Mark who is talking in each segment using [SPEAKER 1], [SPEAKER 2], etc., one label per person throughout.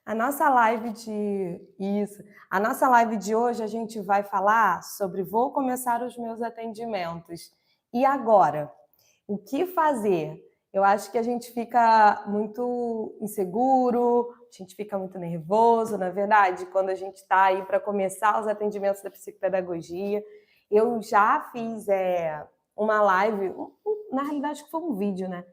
[SPEAKER 1] A nossa live a nossa live de hoje a gente vai falar sobre vou começar os meus atendimentos. E agora? O que fazer? Eu acho que a gente fica muito inseguro, a gente fica muito nervoso, na verdade, quando a gente está aí para começar os atendimentos da psicopedagogia. Eu já fiz uma live, na realidade acho que foi um vídeo, né?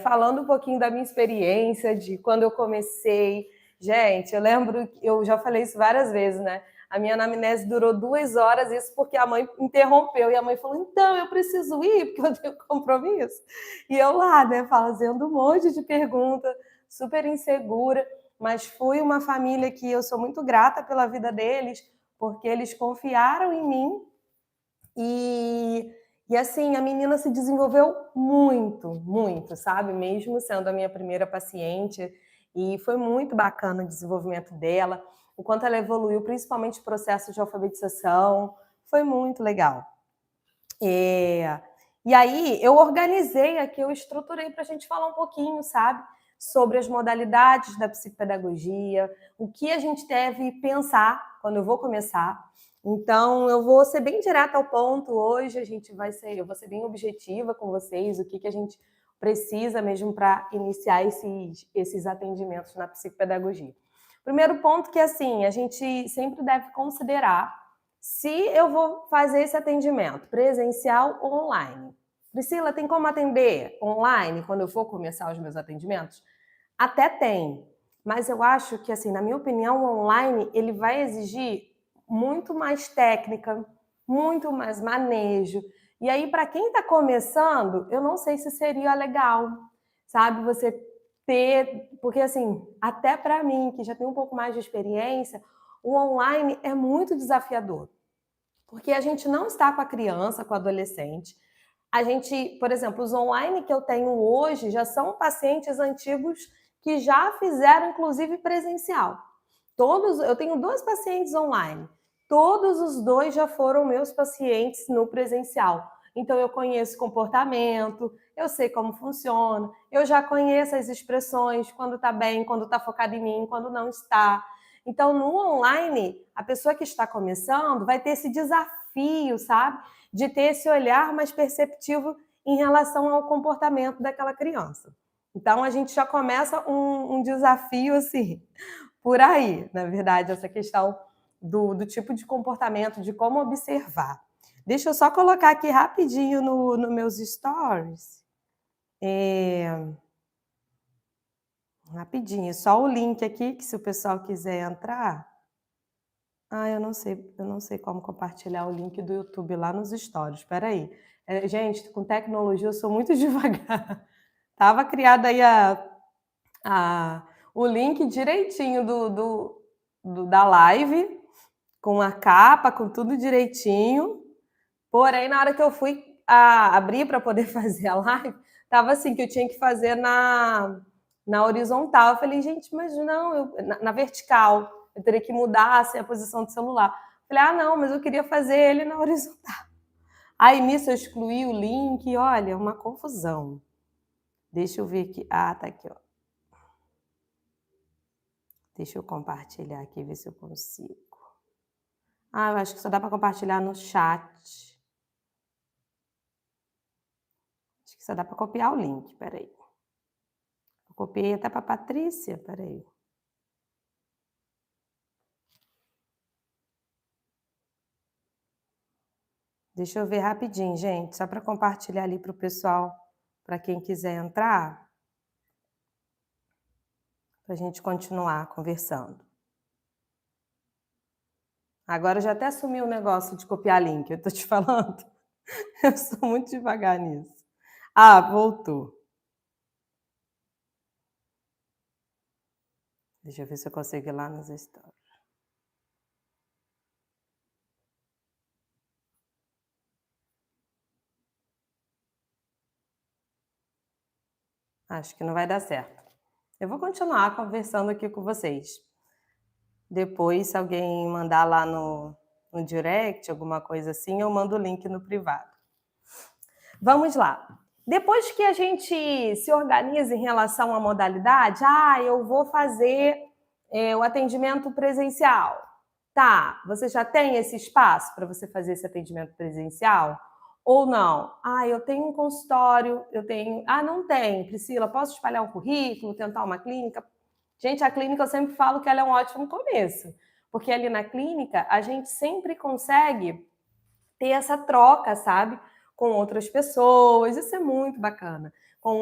[SPEAKER 1] Falando um pouquinho da minha experiência, de quando eu comecei. Gente, eu lembro, eu já falei isso várias vezes, né? A minha anamnese durou 2 horas, isso porque a mãe interrompeu, e a mãe falou, então, eu preciso ir, porque eu tenho compromisso. E eu lá, né, fazendo um monte de pergunta, super insegura, mas fui uma família que eu sou muito grata pela vida deles, porque eles confiaram em mim, e, e assim, a menina se desenvolveu muito, muito, sabe? Mesmo sendo a minha primeira paciente, e foi muito bacana o desenvolvimento dela, o quanto ela evoluiu, principalmente o processo de alfabetização, foi muito legal. E aí eu organizei aqui, eu estruturei para a gente falar um pouquinho, sabe? Sobre as modalidades da psicopedagogia, o que a gente deve pensar quando eu vou começar. Então, eu vou ser bem direta ao ponto hoje, eu vou ser bem objetiva com vocês, o que a gente precisa mesmo para iniciar esses atendimentos na psicopedagogia. Primeiro ponto que, assim, a gente sempre deve considerar se eu vou fazer esse atendimento presencial ou online. Priscila, tem como atender online quando eu for começar os meus atendimentos? Até tem, mas eu acho que, assim, na minha opinião, o online ele vai exigir muito mais técnica, muito mais manejo. E aí, para quem está começando, eu não sei se seria legal, sabe? Você ter, porque assim, até para mim, que já tenho um pouco mais de experiência, o online é muito desafiador, porque a gente não está com a criança, com o adolescente. A gente, por exemplo, os online que eu tenho hoje já são pacientes antigos que já fizeram, inclusive, presencial. Eu tenho 2 pacientes online. Todos os 2 já foram meus pacientes no presencial. Então, eu conheço comportamento, eu sei como funciona, eu já conheço as expressões, quando está bem, quando está focado em mim, quando não está. Então, no online, a pessoa que está começando vai ter esse desafio, sabe? De ter esse olhar mais perceptivo em relação ao comportamento daquela criança. Então, a gente já começa um desafio, assim, por aí, na verdade, essa questão do tipo de comportamento, de como observar. Deixa eu só colocar aqui rapidinho no meus stories. Rapidinho, só o link aqui, que se o pessoal quiser entrar. Eu não sei como compartilhar o link do YouTube lá nos stories. Espera aí. Gente, com tecnologia eu sou muito devagar. Tava criada aí o link direitinho da live, com a capa, com tudo direitinho. Porém, na hora que eu fui abrir para poder fazer a live, tava assim, que eu tinha que fazer na horizontal. Eu falei, gente, mas não, na vertical. Eu teria que mudar assim, a posição do celular. Eu falei, não, mas eu queria fazer ele na horizontal. Aí nisso eu excluí o link, olha, uma confusão. Deixa eu ver aqui. Tá aqui, ó. Deixa eu compartilhar aqui, ver se eu consigo. Eu acho que só dá para compartilhar no chat. Acho que só dá para copiar o link, peraí. Eu copiei até para Patrícia, peraí. Deixa eu ver rapidinho, gente, só para compartilhar ali para o pessoal, para quem quiser entrar, para a gente continuar conversando. Agora já até sumiu o negócio de copiar link, eu tô te falando. Eu sou muito devagar nisso. Voltou. Deixa eu ver se eu consigo ir lá nos stories. Acho que não vai dar certo. Eu vou continuar conversando aqui com vocês. Depois, se alguém mandar lá no direct, alguma coisa assim, eu mando o link no privado. Vamos lá. Depois que a gente se organiza em relação à modalidade, eu vou fazer o atendimento presencial. Tá, você já tem esse espaço para você fazer esse atendimento presencial? Ou não? Ah, eu tenho um consultório, eu tenho. Ah, não tem, Priscila, posso espalhar um currículo, tentar uma clínica? Gente, a clínica eu sempre falo que ela é um ótimo começo, porque ali na clínica a gente sempre consegue ter essa troca, sabe? Com outras pessoas, isso é muito bacana. Com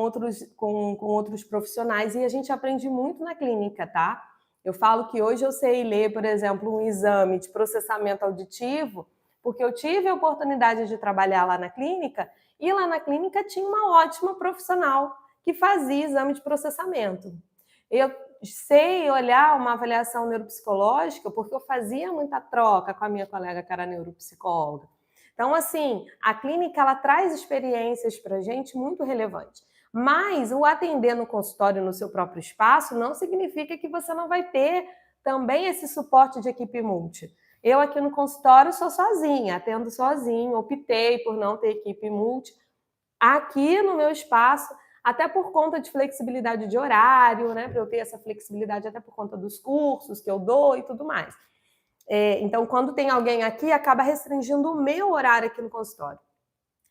[SPEAKER 1] outros profissionais, e a gente aprende muito na clínica, tá? Eu falo que hoje eu sei ler, por exemplo, um exame de processamento auditivo, porque eu tive a oportunidade de trabalhar lá na clínica, e lá na clínica tinha uma ótima profissional que fazia exame de processamento. Eu sei olhar uma avaliação neuropsicológica, porque eu fazia muita troca com a minha colega que era neuropsicóloga. Então, assim, a clínica ela traz experiências para a gente muito relevantes. Mas o atender no consultório, no seu próprio espaço, não significa que você não vai ter também esse suporte de equipe multi. Eu aqui no consultório sou sozinha, atendo sozinha, optei por não ter equipe multi. Aqui no meu espaço, até por conta de flexibilidade de horário, né? Para eu ter essa flexibilidade até por conta dos cursos que eu dou e tudo mais. Então, quando tem alguém aqui, acaba restringindo o meu horário aqui no consultório.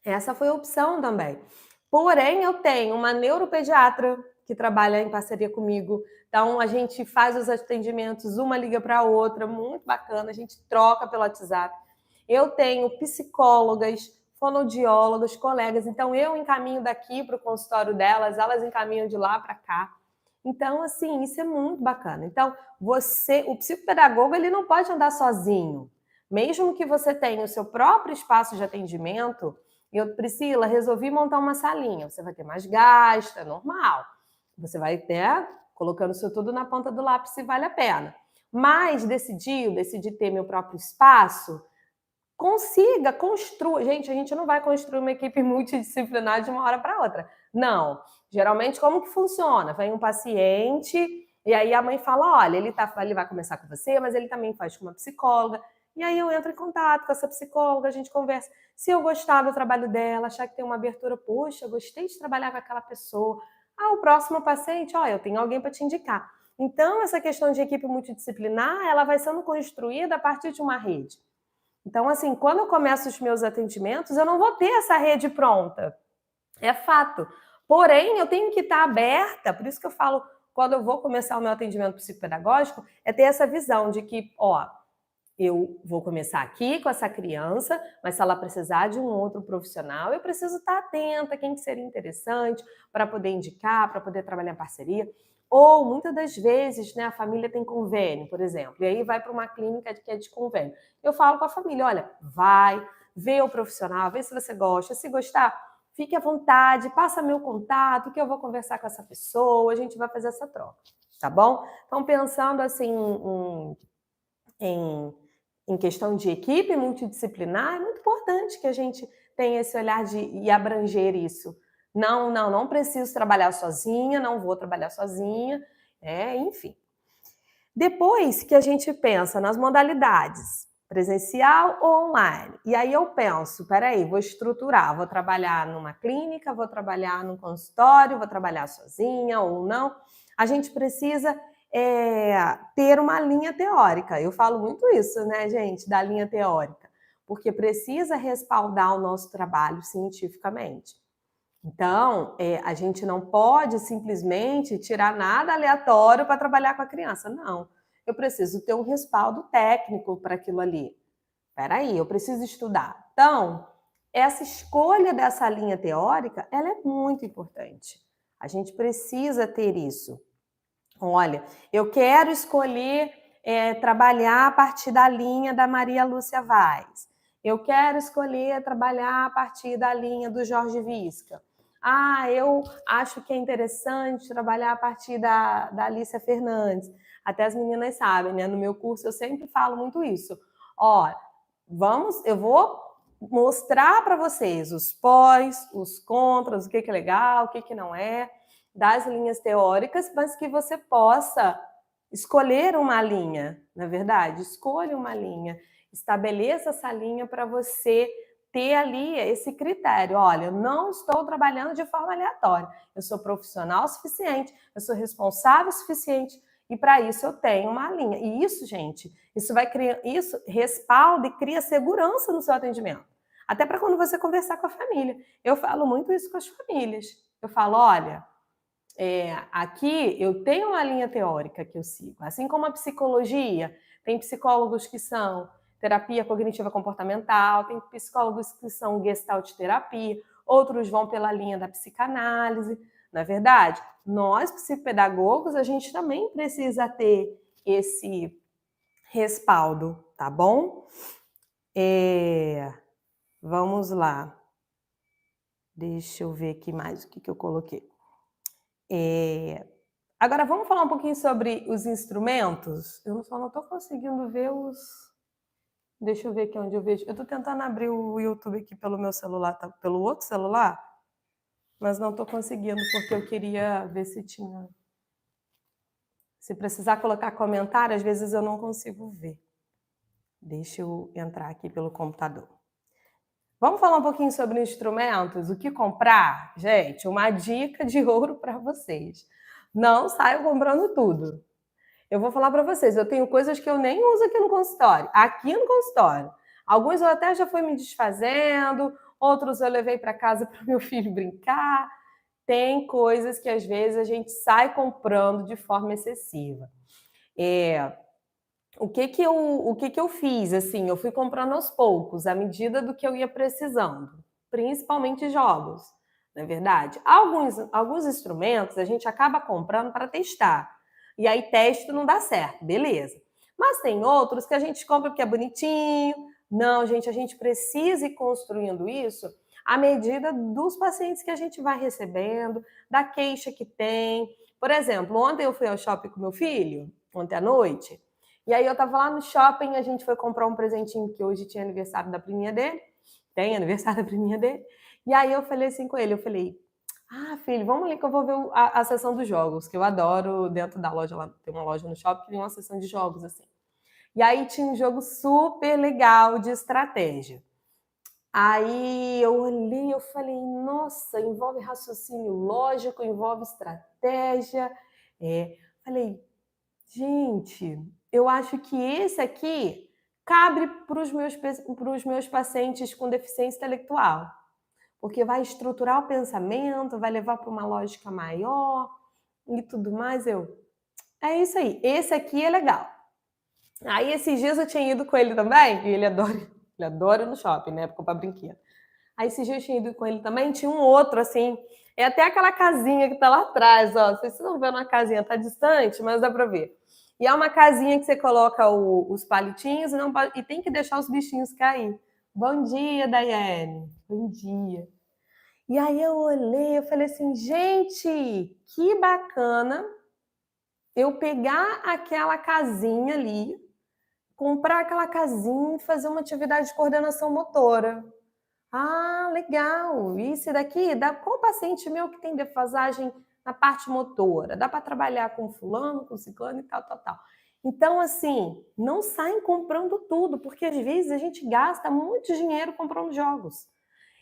[SPEAKER 1] Essa foi a opção também. Porém, eu tenho uma neuropediatra que trabalha em parceria comigo. Então, a gente faz os atendimentos, uma liga para a outra, muito bacana, a gente troca pelo WhatsApp. Eu tenho psicólogas, fonoaudiólogas, colegas. Então, eu encaminho daqui para o consultório delas, elas encaminham de lá para cá. Então, assim, isso é muito bacana. Então, o psicopedagogo, ele não pode andar sozinho. Mesmo que você tenha o seu próprio espaço de atendimento, Priscila, resolvi montar uma salinha. Você vai ter mais gasto, é normal. Você vai ter colocando isso tudo na ponta do lápis se vale a pena. Mas decidi ter meu próprio espaço, construa. Gente, a gente não vai construir uma equipe multidisciplinar de uma hora para outra. Não. Geralmente, como que funciona? Vem um paciente e aí a mãe fala, olha, ele vai começar com você, mas ele também faz com uma psicóloga. E aí eu entro em contato com essa psicóloga, a gente conversa. Se eu gostar do trabalho dela, achar que tem uma abertura, poxa, gostei de trabalhar com aquela pessoa. Ah, o próximo paciente, ó, eu tenho alguém para te indicar. Então, essa questão de equipe multidisciplinar, ela vai sendo construída a partir de uma rede. Então, assim, quando eu começo os meus atendimentos, eu não vou ter essa rede pronta. É fato. Porém, eu tenho que estar aberta, por isso que eu falo, quando eu vou começar o meu atendimento psicopedagógico, é ter essa visão de que, ó, eu vou começar aqui com essa criança, mas se ela precisar de um outro profissional, eu preciso estar atenta, quem que seria interessante, para poder indicar, para poder trabalhar em parceria. Ou, muitas das vezes, né, a família tem convênio, por exemplo, e aí vai para uma clínica que é de convênio. Eu falo com a família, olha, vai, vê o profissional, vê se você gosta. Se gostar, fique à vontade, passa meu contato, que eu vou conversar com essa pessoa, a gente vai fazer essa troca, tá bom? Então, pensando assim em questão de equipe multidisciplinar, é muito importante que a gente tenha esse olhar e abranger isso. Não preciso trabalhar sozinha, não vou trabalhar sozinha, enfim. Depois que a gente pensa nas modalidades, presencial ou online, e aí eu penso, peraí, vou estruturar, vou trabalhar numa clínica, vou trabalhar num consultório, vou trabalhar sozinha ou não, a gente precisa ter uma linha teórica. Eu falo muito isso, né, gente, da linha teórica, porque precisa respaldar o nosso trabalho cientificamente. Então, a gente não pode simplesmente tirar nada aleatório para trabalhar com a criança. Não, eu preciso ter um respaldo técnico para aquilo ali. Espera aí, eu preciso estudar. Então, essa escolha dessa linha teórica, ela é muito importante. A gente precisa ter isso. Olha, eu quero escolher trabalhar a partir da linha da Maria Lúcia Vaz. Eu quero escolher trabalhar a partir da linha do Jorge Visca. Ah, eu acho que é interessante trabalhar a partir da Alicia Fernandes. Até as meninas sabem, né? No meu curso eu sempre falo muito isso. Ó, eu vou mostrar para vocês os pós, os contras, o que é legal, o que não é, das linhas teóricas, mas que você possa escolher uma linha, na verdade, escolha uma linha, estabeleça essa linha para você ter ali esse critério. Olha, eu não estou trabalhando de forma aleatória, eu sou profissional o suficiente, eu sou responsável o suficiente E para isso eu tenho uma linha. E isso, gente, isso vai criar, isso respalda e cria segurança no seu atendimento. Até para quando você conversar com a família. Eu falo muito isso com as famílias. Eu falo, olha, aqui eu tenho uma linha teórica que eu sigo. Assim como a psicologia, tem psicólogos que são terapia cognitiva comportamental, tem psicólogos que são gestalt terapia, outros vão pela linha da psicanálise. Na verdade, nós psicopedagogos, a gente também precisa ter esse respaldo, tá bom? Vamos lá. Deixa eu ver aqui mais o que eu coloquei. Agora vamos falar um pouquinho sobre os instrumentos. Eu só não estou conseguindo ver os... Deixa eu ver aqui onde eu vejo. Eu estou tentando abrir o YouTube aqui pelo meu celular, tá? Pelo outro celular, mas não estou conseguindo porque eu queria ver se tinha... Se precisar colocar comentário, às vezes eu não consigo ver. Deixa eu entrar aqui pelo computador. Vamos falar um pouquinho sobre instrumentos, o que comprar? Gente, uma dica de ouro para vocês. Não saiam comprando tudo. Eu vou falar para vocês, eu tenho coisas que eu nem uso aqui no consultório. Aqui no consultório. Alguns eu até já fui me desfazendo, outros eu levei para casa para o meu filho brincar. Tem coisas que às vezes a gente sai comprando de forma excessiva. O que eu fiz? Assim, eu fui comprando aos poucos, à medida do que eu ia precisando, principalmente jogos, não é verdade? Alguns instrumentos a gente acaba comprando para testar, e aí teste não dá certo, beleza. Mas tem outros que a gente compra porque é bonitinho. Não, gente, a gente precisa ir construindo isso à medida dos pacientes que a gente vai recebendo, da queixa que tem. Por exemplo, ontem eu fui ao shopping com meu filho, ontem à noite, e aí eu tava lá no shopping, a gente foi comprar um presentinho, que hoje tinha aniversário da priminha dele, tem aniversário da priminha dele, e aí eu falei assim com ele, eu falei, filho, vamos ali que eu vou ver a sessão dos jogos, que eu adoro dentro da loja, lá tem uma loja no shopping que tem uma sessão de jogos, assim. E aí tinha um jogo super legal de estratégia. Aí eu olhei, eu falei, nossa, envolve raciocínio lógico, envolve estratégia. Falei, gente, eu acho que esse aqui cabe para os meus pacientes com deficiência intelectual, porque vai estruturar o pensamento, vai levar para uma lógica maior e tudo mais. É isso aí, esse aqui é legal. Aí esses dias eu tinha ido com ele também, e ele adora ir no shopping, né, para comprar brinquedo. Aí esses dias eu tinha ido com ele também, tinha um outro, assim, é até aquela casinha que tá lá atrás, ó, vocês estão vendo a casinha, tá distante, mas dá para ver. E é uma casinha que você coloca os palitinhos e tem que deixar os bichinhos cair. Bom dia, Daiane. Bom dia. E aí eu olhei, eu falei assim, gente, que bacana eu pegar aquela casinha ali, comprar aquela casinha e fazer uma atividade de coordenação motora. Ah, legal. E esse daqui, qual paciente meu que tem defasagem na parte motora? Dá para trabalhar com fulano, com ciclano e tal, tal, tal. Então, assim, não saem comprando tudo, porque às vezes a gente gasta muito dinheiro comprando jogos.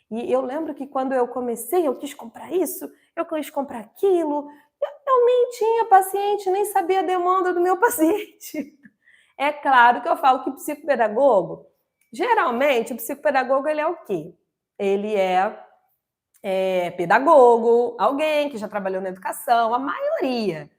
[SPEAKER 1] E eu lembro que quando eu comecei, eu quis comprar isso, eu quis comprar aquilo. Eu nem tinha paciente, nem sabia a demanda do meu paciente. É claro que eu falo que psicopedagogo, geralmente o psicopedagogo ele é o quê? Ele é pedagogo, alguém que já trabalhou na educação, a maioria.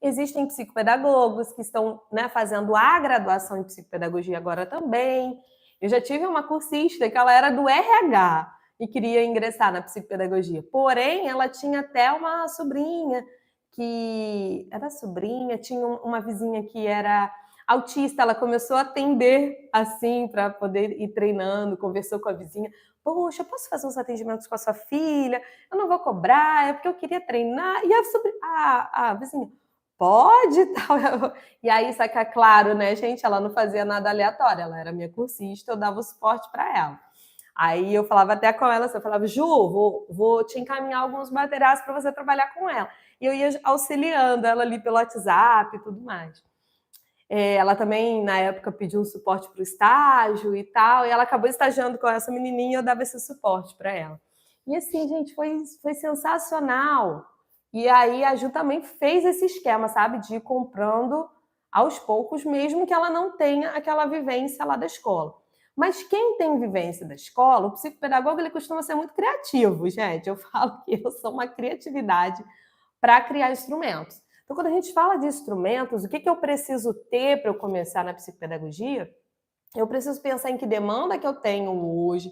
[SPEAKER 1] Existem psicopedagogos que estão, né, fazendo a graduação em psicopedagogia agora também. Eu já tive uma cursista que ela era do RH e queria ingressar na psicopedagogia. Porém, ela tinha até uma sobrinha que era sobrinha, tinha uma vizinha que era autista, ela começou a atender assim para poder ir treinando, conversou com a vizinha. Poxa, eu posso fazer uns atendimentos com a sua filha? Eu não vou cobrar, é porque eu queria treinar. E a vizinha, pode tal. E aí, só que é claro, né, gente, ela não fazia nada aleatório, ela era minha cursista, eu dava o suporte para ela. Aí eu falava até com ela, eu falava, Ju, vou te encaminhar alguns materiais para você trabalhar com ela. E eu ia auxiliando ela ali pelo WhatsApp e tudo mais. Ela também, na época, pediu um suporte para o estágio e tal, e ela acabou estagiando com essa menininha e eu dava esse suporte para ela. E assim, gente, foi sensacional. E aí a Ju também fez esse esquema, sabe, de ir comprando aos poucos, mesmo que ela não tenha aquela vivência lá da escola. Mas quem tem vivência da escola, o psicopedagogo, ele costuma ser muito criativo, gente. Eu falo que eu sou uma criatividade para criar instrumentos. Então, quando a gente fala de instrumentos, o que eu preciso ter para eu começar na psicopedagogia? Eu preciso pensar em que demanda que eu tenho hoje.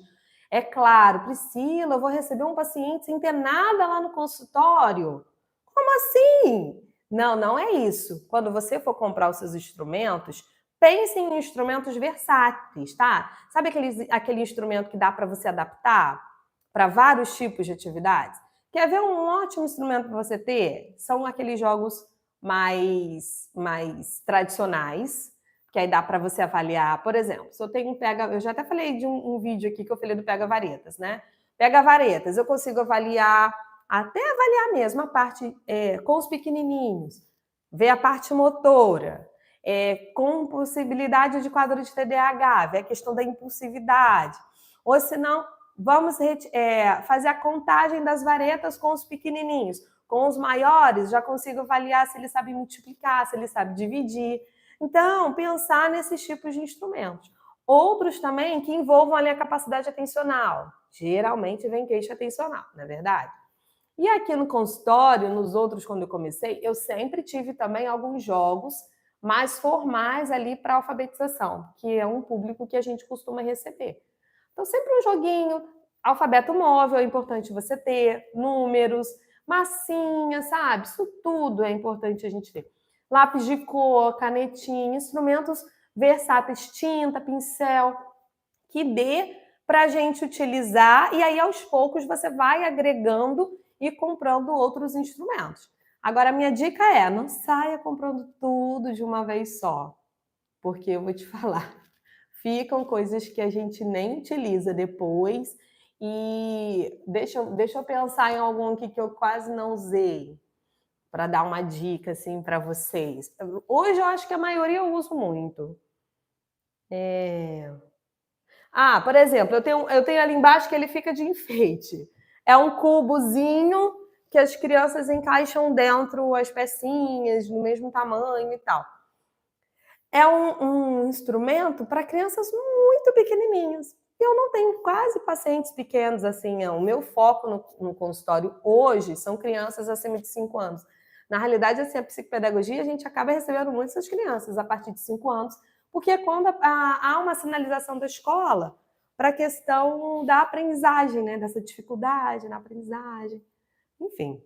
[SPEAKER 1] É claro, Priscila, eu vou receber um paciente sem ter nada lá no consultório. Como assim? Não, não é isso. Quando você for comprar os seus instrumentos, pense em instrumentos versáteis, tá? Sabe aquele instrumento que dá para você adaptar para vários tipos de atividades? Quer ver um ótimo instrumento para você ter? São aqueles jogos mais tradicionais, que aí dá para você avaliar. Por exemplo, se eu tenho um pega... Eu já até falei de um vídeo aqui que eu falei do pega-varetas, né? Pega-varetas, eu consigo avaliar, até avaliar mesmo a parte com os pequenininhos, ver a parte motora, com possibilidade de quadro de TDAH, ver a questão da impulsividade. Ou senão, vamos fazer a contagem das varetas com os pequenininhos. Com os maiores, já consigo avaliar se ele sabe multiplicar, se ele sabe dividir. Então, pensar nesses tipos de instrumentos. Outros também que envolvam ali a capacidade atencional. Geralmente vem queixa atencional, não é verdade? E aqui no consultório, nos outros, quando eu comecei, eu sempre tive também alguns jogos mais formais ali para alfabetização, que é um público que a gente costuma receber. Então, sempre um joguinho, alfabeto móvel é importante você ter, números, massinha, sabe? Isso tudo é importante a gente ter. Lápis de cor, canetinha, instrumentos versáteis, tinta, pincel, que dê para a gente utilizar, e aí aos poucos você vai agregando e comprando outros instrumentos. Agora, a minha dica é, não saia comprando tudo de uma vez só, porque eu vou te falar, ficam coisas que a gente nem utiliza depois, e deixa eu pensar em algum aqui que eu quase não usei, para dar uma dica assim para vocês. Hoje eu acho que a maioria eu uso muito. Por exemplo, eu tenho ali embaixo que ele fica de enfeite. É um cubozinho que as crianças encaixam dentro as pecinhas do mesmo tamanho e tal. É um instrumento para crianças muito pequenininhas. Eu não tenho quase pacientes pequenos assim. O meu foco no consultório hoje são crianças acima de 5 anos. Na realidade, assim, a psicopedagogia, a gente acaba recebendo muitas crianças a partir de 5 anos, porque é quando há uma sinalização da escola para a questão da aprendizagem, né? Dessa dificuldade na aprendizagem. Enfim.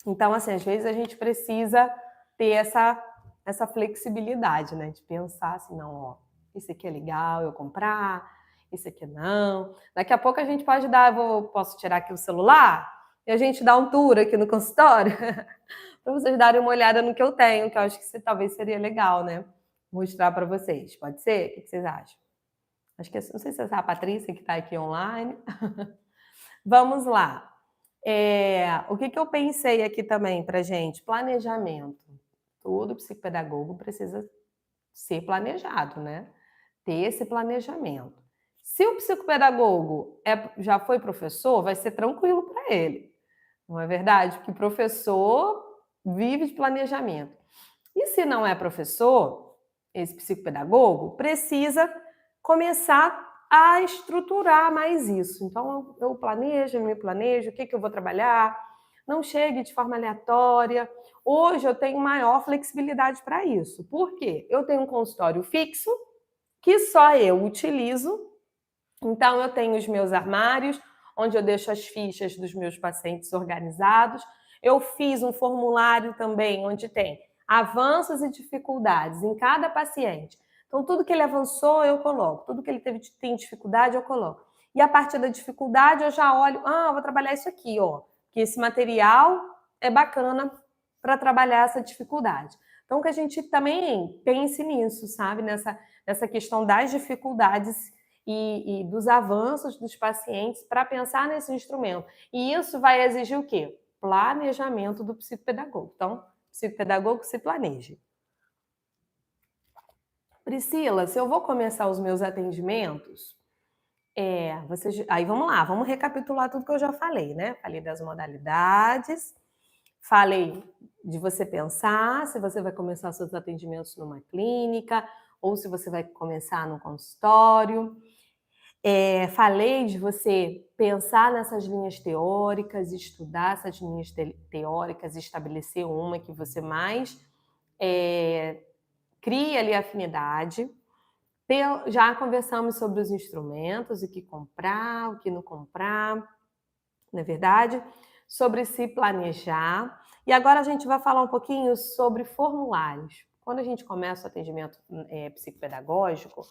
[SPEAKER 1] Então, assim, às vezes a gente precisa ter essa flexibilidade, né? De pensar assim, não, ó, esse aqui é legal eu comprar, esse aqui não. Daqui a pouco a gente pode dar, posso tirar aqui o celular e a gente dá um tour aqui no consultório para vocês darem uma olhada no que eu tenho, que eu acho que talvez seria legal, né? Mostrar para vocês. Pode ser? O que vocês acham? Acho que não sei se é a Patrícia que está aqui online. Vamos lá. O que eu pensei aqui também para gente? Planejamento. Todo psicopedagogo precisa ser planejado, né? Ter esse planejamento. Se o psicopedagogo já foi professor, vai ser tranquilo para ele. Não é verdade? Porque professor vive de planejamento. E se não é professor, esse psicopedagogo precisa começar a estruturar mais isso. Então, eu me planejo, o que eu vou trabalhar, não chegue de forma aleatória. Hoje eu tenho maior flexibilidade para isso. Por quê? Eu tenho um consultório fixo, que só eu utilizo. Então, eu tenho os meus armários, onde eu deixo as fichas dos meus pacientes organizados. Eu fiz um formulário também, onde tem avanços e dificuldades em cada paciente. Então, tudo que ele avançou, eu coloco. Tudo que ele tem dificuldade, eu coloco. E a partir da dificuldade, eu já olho, vou trabalhar isso aqui, ó. Que esse material é bacana para trabalhar essa dificuldade. Então, que a gente também pense nisso, sabe? Nessa questão das dificuldades e dos avanços dos pacientes para pensar nesse instrumento. E isso vai exigir o quê? Planejamento do psicopedagogo. Então, psicopedagogo se planeje. Priscila, se eu vou começar os meus atendimentos, aí vamos lá, vamos recapitular tudo que eu já falei, né? Falei das modalidades, Falei de você pensar se você vai começar seus atendimentos numa clínica ou se você vai começar no consultório. Falei de você pensar nessas linhas teóricas, estudar essas linhas teóricas, estabelecer uma que você mais cria ali afinidade. Já conversamos sobre os instrumentos, o que comprar, o que não comprar, não é verdade? Sobre se planejar. E agora a gente vai falar um pouquinho sobre formulários. Quando a gente começa o atendimento psicopedagógico,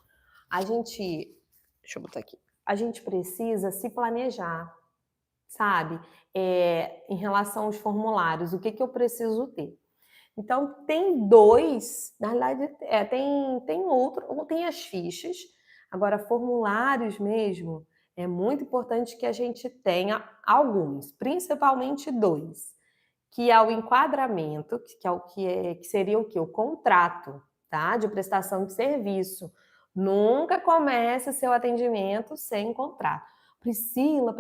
[SPEAKER 1] a gente... Deixa eu botar aqui. A gente precisa se planejar, sabe? Em relação aos formulários, o que eu preciso ter. Então, tem dois, na realidade, tem outro, ou tem as fichas. Agora, formulários mesmo, é muito importante que a gente tenha alguns, principalmente dois, que é o enquadramento, que seria o quê? O contrato, tá? De prestação de serviço. Nunca comece seu atendimento sem contrato. Priscila,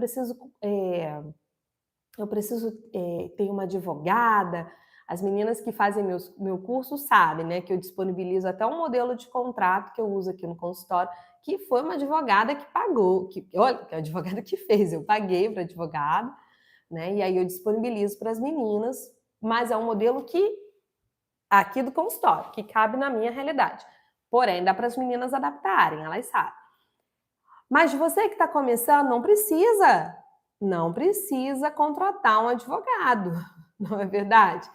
[SPEAKER 1] eu preciso ter uma advogada. As meninas que fazem meu curso sabem, né, que eu disponibilizo até um modelo de contrato que eu uso aqui no consultório, que foi uma advogada que pagou, olha, que a advogada que fez, eu paguei para advogado, né, e aí eu disponibilizo para as meninas, mas é um modelo aqui do consultório, que cabe na minha realidade. Porém, dá para as meninas adaptarem, elas sabem. Mas você que está começando, não precisa contratar um advogado, não é verdade?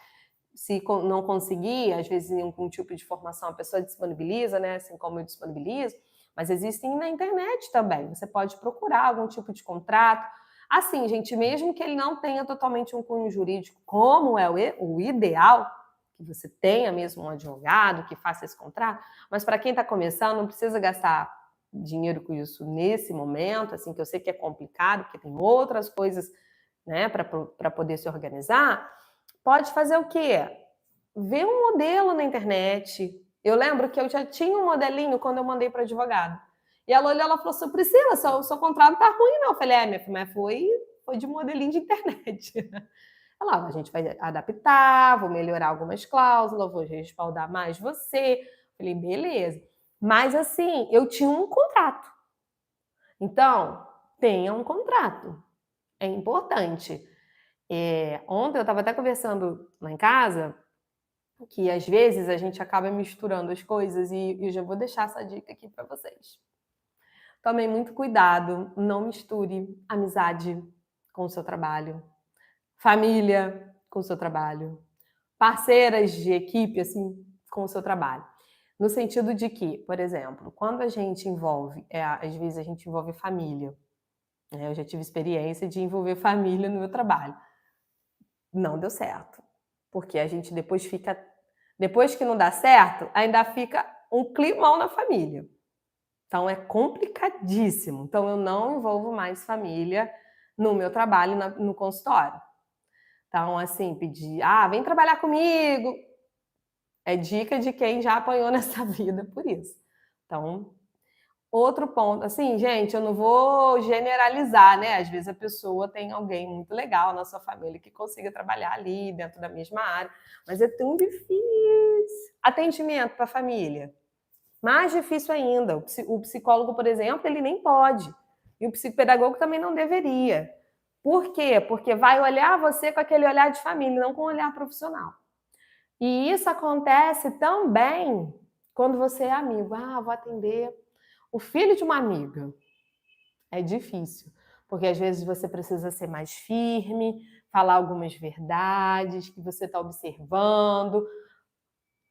[SPEAKER 1] Se não conseguir, às vezes em algum tipo de formação a pessoa disponibiliza, né? Assim como eu disponibilizo, mas existem na internet também. Você pode procurar algum tipo de contrato. Assim, gente, mesmo que ele não tenha totalmente um cunho jurídico, como é o ideal, que você tenha mesmo um advogado que faça esse contrato, mas para quem está começando, não precisa gastar dinheiro com isso nesse momento, assim, que eu sei que é complicado, porque tem outras coisas, né, para poder se organizar. Pode fazer o quê? Ver um modelo na internet. Eu lembro que eu já tinha um modelinho quando eu mandei para advogado. E ela olhou, ela falou assim, Priscila, seu contrato tá ruim, não. Eu falei, minha filha, mas foi de modelinho de internet. Ela, a gente vai adaptar, vou melhorar algumas cláusulas, vou respaldar mais você. Eu falei, beleza. Mas assim, eu tinha um contrato. Então, tenha um contrato. É importante. Ontem eu estava até conversando lá em casa que às vezes a gente acaba misturando as coisas e eu já vou deixar essa dica aqui para vocês. Tomem muito cuidado, não misture amizade com o seu trabalho, família com o seu trabalho, parceiras de equipe assim com o seu trabalho. No sentido de que, por exemplo, quando a gente envolve, às vezes a gente envolve família, né? Eu já tive experiência de envolver família no meu trabalho. Não deu certo, porque a gente depois que não dá certo, ainda fica um climão na família. Então é complicadíssimo. Então eu não envolvo mais família no meu trabalho no consultório. Então, assim, pedir, vem trabalhar comigo. É dica de quem já apanhou nessa vida por isso. Então, outro ponto, assim, gente, eu não vou generalizar, né? Às vezes a pessoa tem alguém muito legal na sua família que consiga trabalhar ali dentro da mesma área, mas é tão difícil. Atendimento para a família. Mais difícil ainda. O psicólogo, por exemplo, ele nem pode. E o psicopedagogo também não deveria. Por quê? Porque vai olhar você com aquele olhar de família, não com um olhar profissional. E isso acontece também quando você é amigo. Vou atender o filho de uma amiga. É difícil, porque às vezes você precisa ser mais firme, falar algumas verdades que você está observando.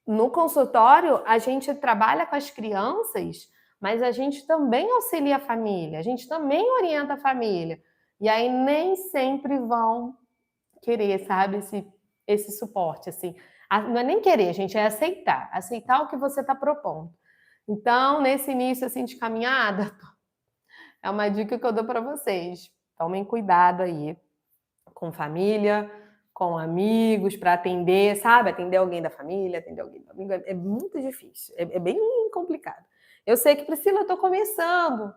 [SPEAKER 1] No consultório, a gente trabalha com as crianças, mas a gente também auxilia a família, a gente também orienta a família. E aí nem sempre vão querer, sabe, esse suporte, assim. Não é nem querer, gente, é aceitar o que você está propondo. Então, nesse início, assim, de caminhada, é uma dica que eu dou para vocês. Tomem cuidado aí com família, com amigos, para atender, sabe? Atender alguém da família, atender alguém do amigo. É muito difícil, é bem complicado. Eu sei que, Priscila, eu estou começando.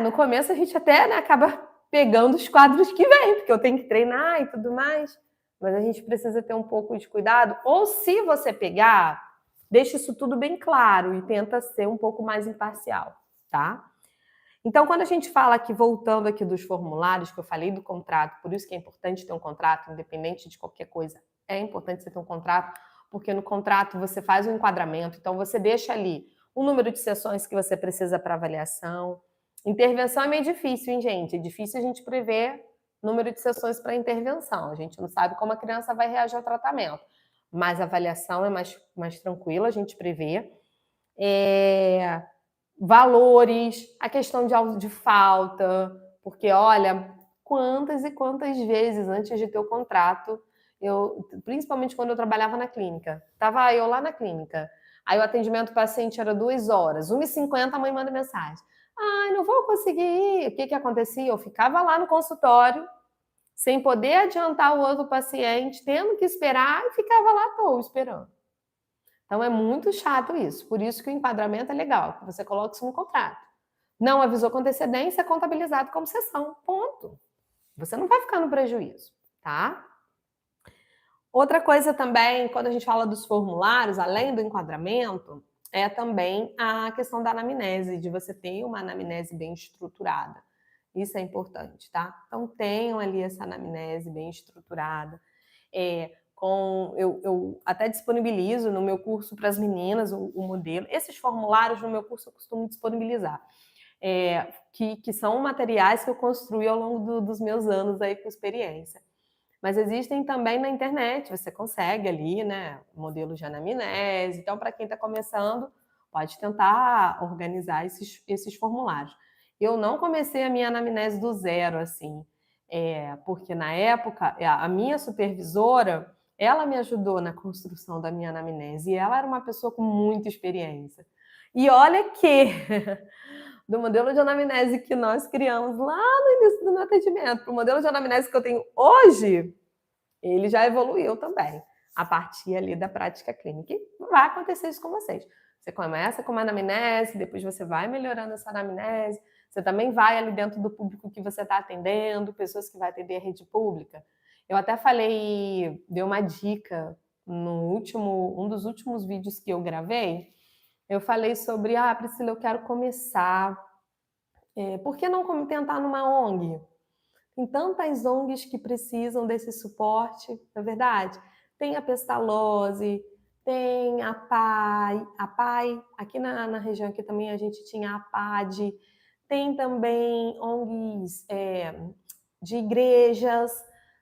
[SPEAKER 1] No começo a gente até, né, acaba pegando os quadros que vem, porque eu tenho que treinar e tudo mais. mas a gente precisa ter um pouco de cuidado. Ou se você pegar, deixa isso tudo bem claro e tenta ser um pouco mais imparcial, tá? Então, quando a gente fala aqui, voltando aqui dos formulários, que eu falei do contrato, por isso que é importante ter um contrato, independente de qualquer coisa, é importante você ter um contrato, porque no contrato você faz um enquadramento, então você deixa ali o número de sessões que você precisa para avaliação. Intervenção é meio difícil, hein, gente? É difícil a gente prever número de sessões para intervenção. A gente não sabe como a criança vai reagir ao tratamento, mas a avaliação é mais tranquila, a gente prevê. Valores, a questão de auto de falta, porque olha, quantas e quantas vezes antes de ter o contrato, principalmente quando eu trabalhava na clínica, estava eu lá na clínica, aí o atendimento do paciente era 2 horas, 1h50 a mãe manda mensagem, ai, não vou conseguir ir, o que acontecia? Eu ficava lá no consultório, sem poder adiantar o outro paciente, tendo que esperar, e ficava lá à toa esperando. Então é muito chato isso, por isso que o enquadramento é legal, que você coloca isso no contrato. Não avisou com antecedência, é contabilizado como sessão, ponto. Você não vai ficar no prejuízo, tá? Outra coisa também, quando a gente fala dos formulários, além do enquadramento, é também a questão da anamnese, de você ter uma anamnese bem estruturada. Isso é importante, tá? Então tenham ali essa anamnese bem estruturada. Eu até disponibilizo no meu curso para as meninas o modelo. Esses formulários no meu curso eu costumo disponibilizar, que são materiais que eu construí ao longo dos meus anos aí com experiência. Mas existem também na internet, você consegue ali, né, modelos de anamnese. Então, para quem está começando, pode tentar organizar esses formulários. Eu não comecei a minha anamnese do zero, assim, porque na época a minha supervisora, ela me ajudou na construção da minha anamnese e ela era uma pessoa com muita experiência. E olha que do modelo de anamnese que nós criamos lá no início do meu atendimento, para o modelo de anamnese que eu tenho hoje, ele já evoluiu também, a partir ali da prática clínica. E vai acontecer isso com vocês. Você começa com uma anamnese, depois você vai melhorando essa anamnese, você também vai ali dentro do público que você está atendendo, pessoas que vai atender a rede pública. Eu até falei, dei uma dica no um dos últimos vídeos que eu gravei, eu falei sobre, Priscila, eu quero começar, por que não tentar numa ONG? Tem tantas ONGs que precisam desse suporte, não é verdade? Tem a Pestalozzi, tem a PAI, aqui na região aqui também a gente tinha a PAD, tem também ONGs de igrejas,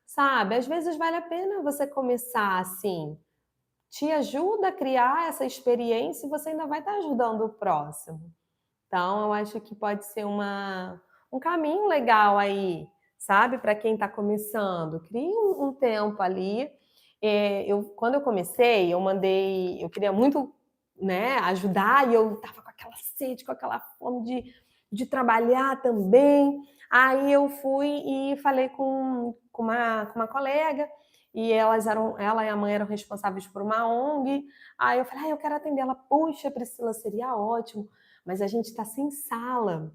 [SPEAKER 1] sabe? Às vezes vale a pena você começar assim, te ajuda a criar essa experiência e você ainda vai estar ajudando o próximo. Então, eu acho que pode ser um caminho legal aí, sabe? Para quem está começando. Crie um tempo ali. Quando eu comecei, eu queria muito, né, ajudar, e eu estava com aquela sede, com aquela fome de trabalhar também. Aí eu fui e falei com uma colega, e ela e a mãe eram responsáveis por uma ONG. Aí eu falei, eu quero atender ela. Puxa, Priscila, seria ótimo, mas a gente está sem sala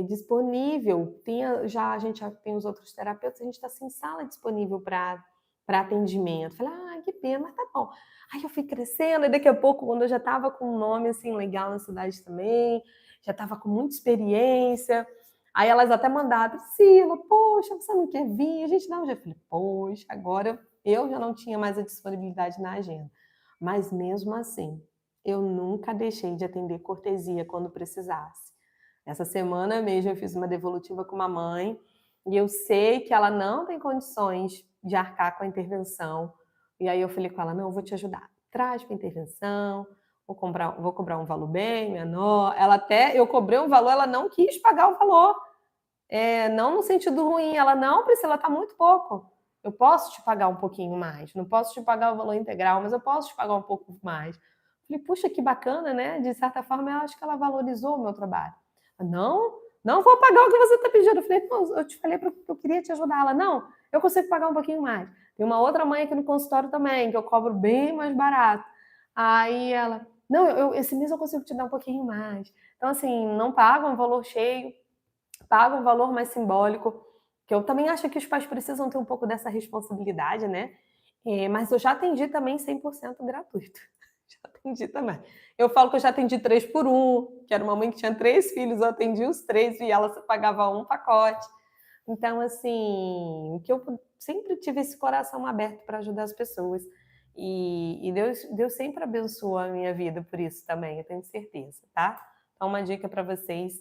[SPEAKER 1] disponível. A gente já tem os outros terapeutas, a gente está sem sala disponível para atendimento. Falei, que pena, mas tá bom. Aí eu fui crescendo, e daqui a pouco, quando eu já estava com um nome assim legal na cidade também, já estava com muita experiência, aí elas até mandaram, Priscila, poxa, você não quer vir? A gente dá um jeito. Eu falei, poxa, agora eu já não tinha mais a disponibilidade na agenda. Mas mesmo assim, eu nunca deixei de atender cortesia quando precisasse. Essa semana mesmo eu fiz uma devolutiva com uma mãe e eu sei que ela não tem condições de arcar com a intervenção. E aí eu falei com ela, não, eu vou te ajudar. Traz para a intervenção, vou cobrar um valor bem menor. Eu cobrei um valor, ela não quis pagar o valor. Não no sentido ruim, ela, não, Priscila, tá muito pouco. Eu posso te pagar um pouquinho mais, não posso te pagar o valor integral, mas eu posso te pagar um pouco mais. Falei, puxa, que bacana, né? De certa forma, eu acho que ela valorizou o meu trabalho. Não vou pagar o que você está pedindo. Eu falei, não, eu te falei que eu queria te ajudar. Ela, não, eu consigo pagar um pouquinho mais. Tem uma outra mãe aqui no consultório também, que eu cobro bem mais barato. Aí ela, não, esse mês eu consigo te dar um pouquinho mais. Então, assim, não paga um valor cheio, paga um valor mais simbólico, que eu também acho que os pais precisam ter um pouco dessa responsabilidade, né? Mas eu já atendi também 100% gratuito. Já atendi também. Eu falo que eu já atendi 3 por 1, que era uma mãe que tinha 3 filhos, eu atendi os 3 e ela pagava um pacote. Então, assim, que eu sempre tive esse coração aberto para ajudar as pessoas. E Deus sempre abençoou a minha vida por isso também, eu tenho certeza, tá? Então, uma dica para vocês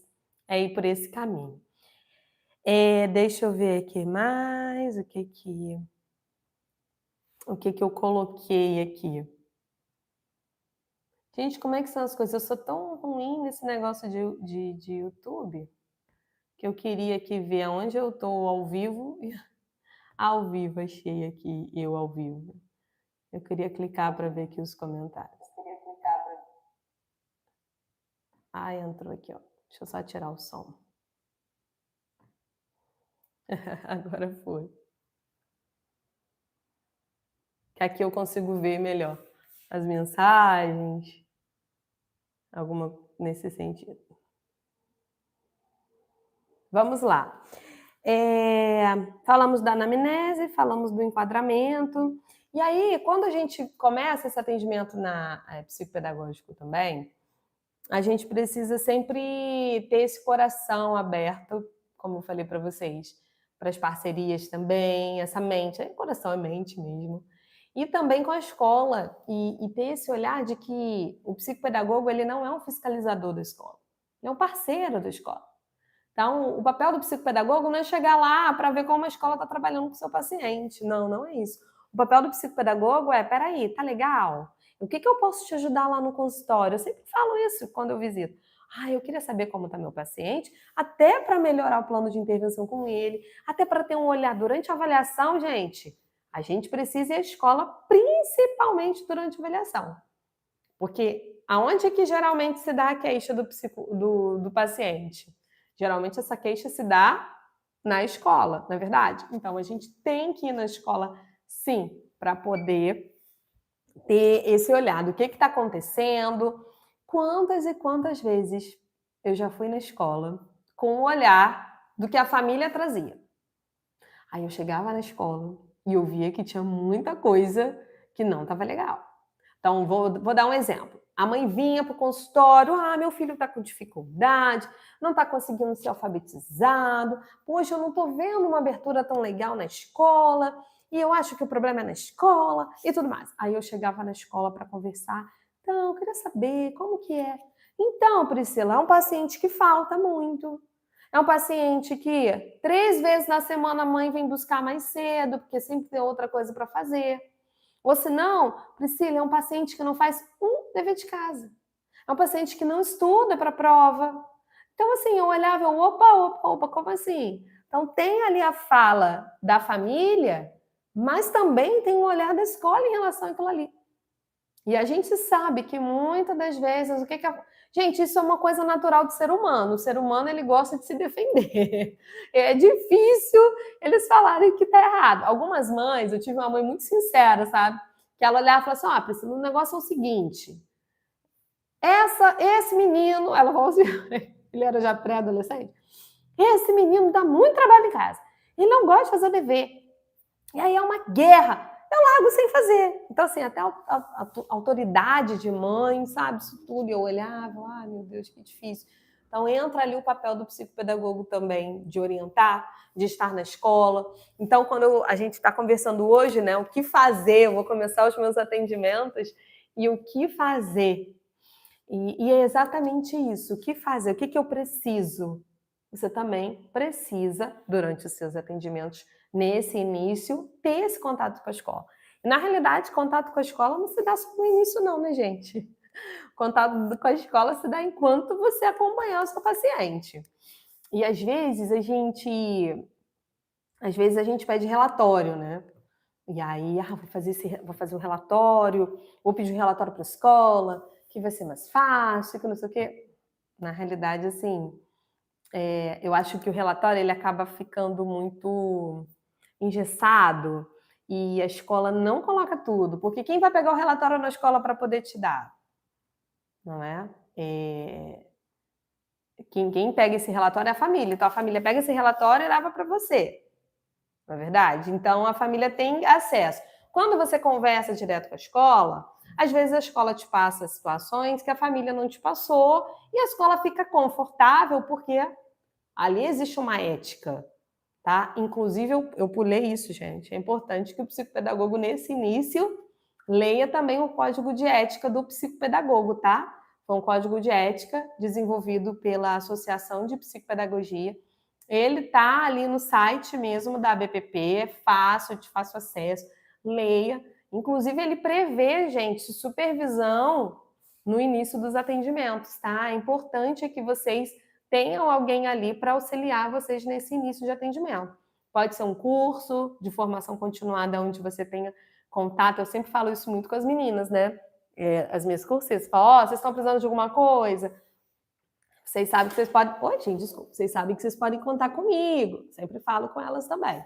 [SPEAKER 1] é ir por esse caminho. Deixa eu ver aqui mais, o que que eu coloquei aqui. Gente, como é que são as coisas? Eu sou tão ruim nesse negócio de YouTube, que eu queria aqui ver aonde eu tô ao vivo. Ao vivo, achei aqui, eu ao vivo. Eu queria clicar para ver aqui os comentários. Ah, entrou aqui, ó. Deixa eu só tirar o som. Agora foi. Que aqui eu consigo ver melhor as mensagens, alguma nesse sentido. Vamos lá. Falamos da anamnese, falamos do enquadramento. E aí, quando a gente começa esse atendimento psicopedagógico também, a gente precisa sempre ter esse coração aberto, como eu falei para vocês, para as parcerias também, essa mente, coração é mente mesmo. E também com a escola, e ter esse olhar de que o psicopedagogo ele não é um fiscalizador da escola, ele é um parceiro da escola. Então, o papel do psicopedagogo não é chegar lá para ver como a escola está trabalhando com o seu paciente. Não, não é isso. O papel do psicopedagogo é, peraí, tá legal? O que eu posso te ajudar lá no consultório? Eu sempre falo isso quando eu visito. Eu queria saber como está meu paciente, até para melhorar o plano de intervenção com ele, até para ter um olhar durante a avaliação, gente. A gente precisa ir à escola principalmente durante a avaliação. Porque aonde é que geralmente se dá a queixa do paciente? Geralmente essa queixa se dá na escola, não é verdade? Então a gente tem que ir na escola, sim, para poder ter esse olhar do que está acontecendo. Quantas e quantas vezes eu já fui na escola com o olhar do que a família trazia. Aí eu chegava na escola e eu via que tinha muita coisa que não estava legal. Então, vou dar um exemplo. A mãe vinha para o consultório, meu filho está com dificuldade, não está conseguindo ser alfabetizado, poxa, eu não estou vendo uma abertura tão legal na escola, e eu acho que o problema é na escola, e tudo mais. Aí eu chegava na escola para conversar, então, eu queria saber como que é. Então, Priscila, é um paciente que falta muito. É um paciente que 3 vezes na semana a mãe vem buscar mais cedo, porque sempre tem outra coisa para fazer. Ou se não, Priscila, é um paciente que não faz um dever de casa. É um paciente que não estuda para a prova. Então, assim, eu olhava, opa, como assim? Então, tem ali a fala da família, mas também tem o olhar da escola em relação àquilo ali. E a gente sabe que muitas das vezes, Gente, isso é uma coisa natural do ser humano. O ser humano, ele gosta de se defender. É difícil eles falarem que tá errado. Algumas mães, eu tive uma mãe muito sincera, sabe? Que ela olhava e falava assim, Priscila, o negócio é o seguinte. Esse menino, ela falou assim, ele era já pré-adolescente, esse menino dá muito trabalho em casa. Ele não gosta de fazer o dever. E aí é uma guerra. Eu largo sem fazer. Então, assim, até a autoridade de mãe, sabe? Isso tudo. Eu olhava, meu Deus, que difícil. Então, entra ali o papel do psicopedagogo também, de orientar, de estar na escola. Então, quando a gente está conversando hoje, né, o que fazer, eu vou começar os meus atendimentos, e o que fazer. E é exatamente isso, o que fazer, o que eu preciso. Você também precisa, durante os seus atendimentos, nesse início, ter esse contato com a escola. E, na realidade, contato com a escola não se dá só no início não, né, gente? Contato com a escola se dá enquanto você acompanhar o seu paciente. E, às vezes, a gente pede relatório, né? E aí, vou fazer um relatório, vou pedir um relatório para a escola, que vai ser mais fácil, que não sei o quê. Na realidade, assim, eu acho que o relatório ele acaba ficando muito engessado e a escola não coloca tudo, porque quem vai pegar o relatório na escola para poder te dar? Não é? Quem pega esse relatório é a família. Então, a família pega esse relatório e leva para você. não é verdade? Então, a família tem acesso. Quando você conversa direto com a escola, às vezes a escola te passa situações que a família não te passou e a escola fica confortável porque ali existe uma ética, tá? Inclusive, eu pulei isso, gente. É importante que o psicopedagogo, nesse início, leia também o código de ética do psicopedagogo, tá? Foi um código de ética desenvolvido pela Associação de Psicopedagogia. Ele tá ali no site mesmo da ABPP, é fácil, de fácil acesso. Leia. Inclusive, ele prevê, gente, supervisão no início dos atendimentos, tá? É importante que vocês tenham alguém ali para auxiliar vocês nesse início de atendimento. Pode ser um curso de formação continuada onde você tenha contato. Eu sempre falo isso muito com as meninas, né? As minhas cursistas falam, vocês estão precisando de alguma coisa? Vocês sabem que vocês podem... Oi, gente, desculpa. Vocês sabem que vocês podem contar comigo. Sempre falo com elas também.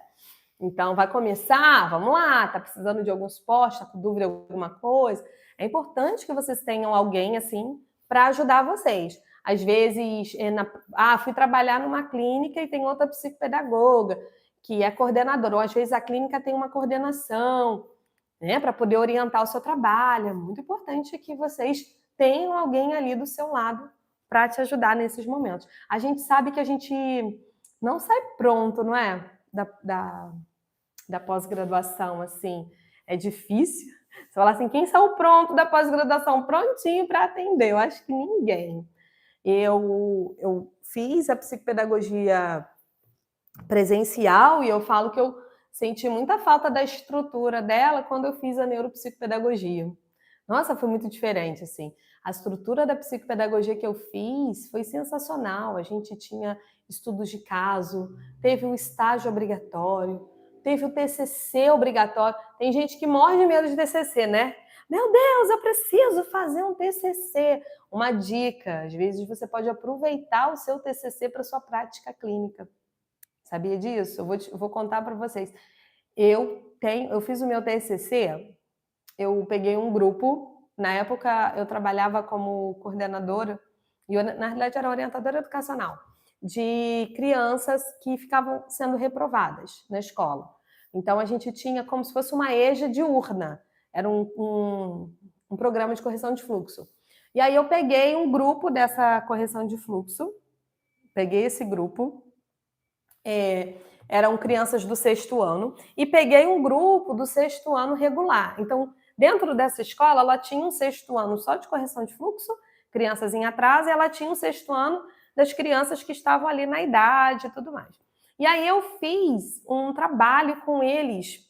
[SPEAKER 1] Então, vai começar? Vamos lá. Tá precisando de algum suporte? Tá com dúvida de alguma coisa? É importante que vocês tenham alguém, assim, para ajudar vocês. Às vezes, fui trabalhar numa clínica e tem outra psicopedagoga que é coordenadora. Ou, às vezes, a clínica tem uma coordenação, né, para poder orientar o seu trabalho. É muito importante que vocês tenham alguém ali do seu lado para te ajudar nesses momentos. A gente sabe que a gente não sai pronto, não é? Da pós-graduação, assim. É difícil. Você fala assim, quem saiu pronto da pós-graduação, prontinho para atender? Eu acho que ninguém. Eu fiz a psicopedagogia presencial e eu falo que eu senti muita falta da estrutura dela quando eu fiz a neuropsicopedagogia. Nossa, foi muito diferente, assim. A estrutura da psicopedagogia que eu fiz foi sensacional. A gente tinha estudos de caso, teve um estágio obrigatório, teve o TCC obrigatório. Tem gente que morre de medo de TCC, né? Meu Deus, eu preciso fazer um TCC. Uma dica, às vezes você pode aproveitar o seu TCC para sua prática clínica. Sabia disso? Eu vou contar para vocês. Eu fiz o meu TCC, eu peguei um grupo, na época eu trabalhava como coordenadora, e eu, na realidade era orientadora educacional, de crianças que ficavam sendo reprovadas na escola. Então a gente tinha como se fosse uma EJA diurna, era um programa de correção de fluxo. E aí eu peguei um grupo dessa correção de fluxo, peguei esse grupo, eram crianças do 6º ano, e peguei um grupo do 6º ano regular. Então, dentro dessa escola, ela tinha um 6º ano só de correção de fluxo, crianças em atraso, e ela tinha um 6º ano das crianças que estavam ali na idade e tudo mais. E aí eu fiz um trabalho com eles,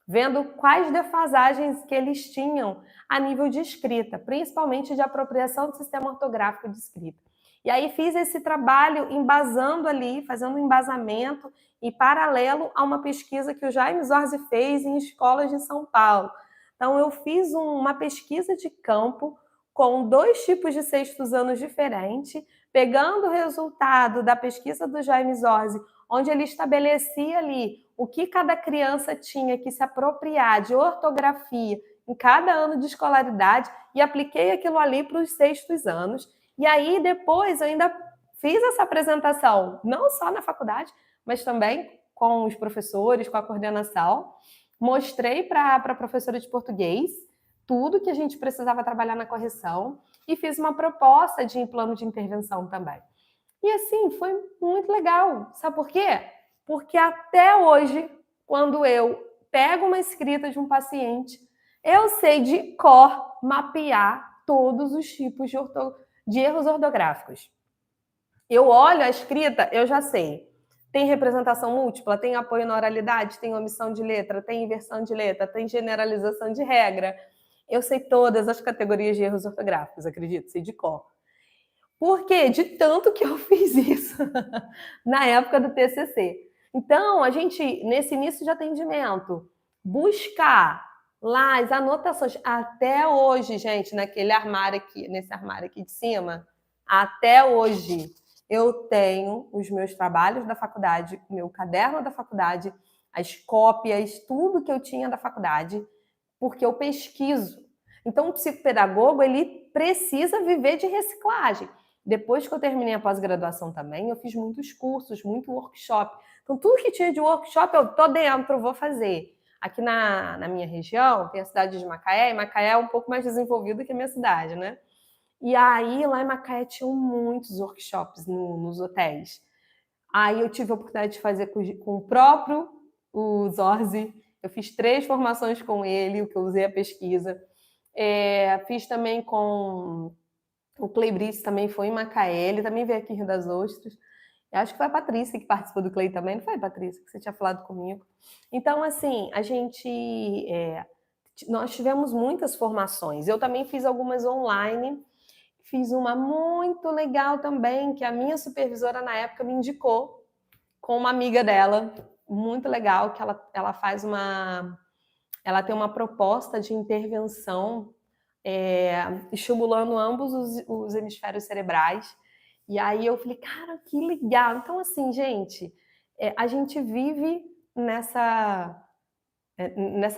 [SPEAKER 1] vendo quais defasagens que eles tinham a nível de escrita, principalmente de apropriação do sistema ortográfico de escrita. E aí fiz esse trabalho embasando ali, fazendo um embasamento e paralelo a uma pesquisa que o Jaime Zorzi fez em escolas de São Paulo. Então, eu fiz uma pesquisa de campo com 2 tipos de 6º anos diferentes, pegando o resultado da pesquisa do Jaime Zorzi, onde ele estabelecia ali o que cada criança tinha que se apropriar de ortografia em cada ano de escolaridade e apliquei aquilo ali para os 6º anos. E aí, depois, eu ainda fiz essa apresentação, não só na faculdade, mas também com os professores, com a coordenação. Mostrei para a professora de português tudo que a gente precisava trabalhar na correção e fiz uma proposta de plano de intervenção também. E assim, foi muito legal. Sabe por quê? Porque até hoje, quando eu pego uma escrita de um paciente, eu sei de cor mapear todos os tipos de erros ortográficos. Eu olho a escrita, eu já sei. Tem representação múltipla, tem apoio na oralidade, tem omissão de letra, tem inversão de letra, tem generalização de regra. Eu sei todas as categorias de erros ortográficos, acredito, sei de cor. Por quê? De tanto que eu fiz isso na época do TCC. Então, a gente, nesse início de atendimento, buscar lá as anotações. Até hoje, gente, nesse armário aqui de cima, até hoje, eu tenho os meus trabalhos da faculdade, meu caderno da faculdade, as cópias, tudo que eu tinha da faculdade, porque eu pesquiso. Então, o psicopedagogo, ele precisa viver de reciclagem. Depois que eu terminei a pós-graduação também, eu fiz muitos cursos, muito workshop. Então, tudo que tinha de workshop, eu tô dentro, vou fazer. Aqui na minha região, tem a cidade de Macaé, e Macaé é um pouco mais desenvolvida que a minha cidade, né? E aí, lá em Macaé, tinham muitos workshops nos hotéis. Aí eu tive a oportunidade de fazer com o próprio o Zorzi. Eu fiz 3 formações com ele, o que eu usei a pesquisa. Fiz também com o Clay Brits, também foi em Macaé, ele também veio aqui em Rio das Ostras. Eu acho que foi a Patrícia que participou do Clay também, não foi, Patrícia, que você tinha falado comigo? Então, assim, nós tivemos muitas formações. Eu também fiz algumas online, fiz uma muito legal também, que a minha supervisora na época me indicou, com uma amiga dela, muito legal, que ela faz ela tem uma proposta de intervenção estimulando ambos os hemisférios cerebrais. E aí eu falei, cara, que legal. Então, assim, gente, a gente vive nessa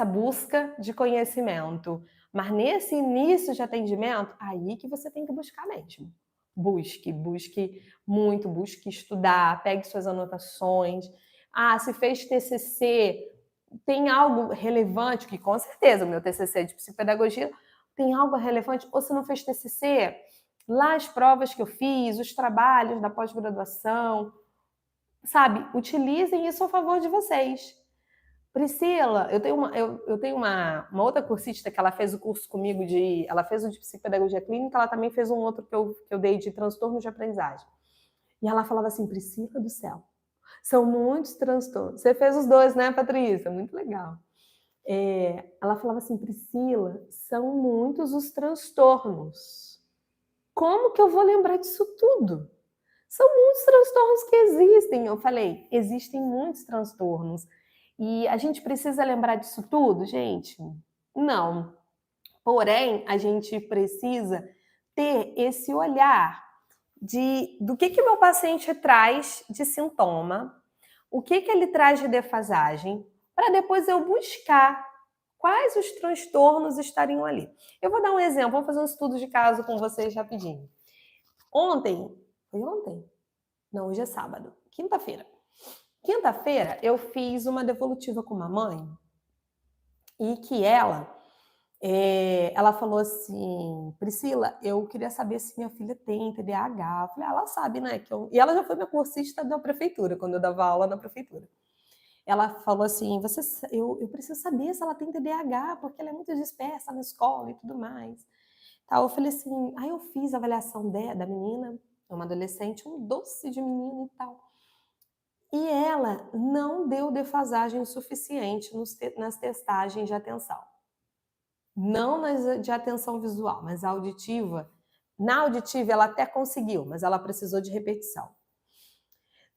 [SPEAKER 1] busca de conhecimento. Mas nesse início de atendimento, aí que você tem que buscar mesmo. Busque muito, busque estudar, pegue suas anotações. Ah, se fez TCC, tem algo relevante, que com certeza o meu TCC é de psicopedagogia, tem algo relevante, ou se não fez TCC, lá as provas que eu fiz, os trabalhos da pós-graduação, sabe? Utilizem isso a favor de vocês. Priscila, eu tenho uma outra cursista que ela fez o curso comigo ela fez o de psicopedagogia clínica, ela também fez um outro que eu dei de transtorno de aprendizagem. E ela falava assim, Priscila do céu, são muitos transtornos. Você fez os 2, né, Patrícia? Muito legal. Ela falava assim, Priscila, são muitos os transtornos. Como que eu vou lembrar disso tudo? São muitos transtornos que existem. Eu falei, existem muitos transtornos. E a gente precisa lembrar disso tudo, gente? Não. Porém, a gente precisa ter esse olhar do que o meu paciente traz de sintoma, o que ele traz de defasagem, para depois eu buscar quais os transtornos estariam ali. Eu vou dar um exemplo, vou fazer um estudo de caso com vocês rapidinho. Foi ontem? Não, hoje é sábado. Quinta-feira, eu fiz uma devolutiva com uma mãe e que ela falou assim, Priscila, eu queria saber se minha filha tem TDAH. Eu falei, ela sabe, né? E ela já foi minha cursista da prefeitura, quando eu dava aula na prefeitura. Ela falou assim, eu preciso saber se ela tem TDAH, porque ela é muito dispersa na escola e tudo mais. Tá, eu falei assim, aí eu fiz a avaliação da menina, uma adolescente, um doce de menina e tal. E ela não deu defasagem o suficiente nas testagens de atenção. Não nas de atenção visual, mas a auditiva. Na auditiva ela até conseguiu, mas ela precisou de repetição.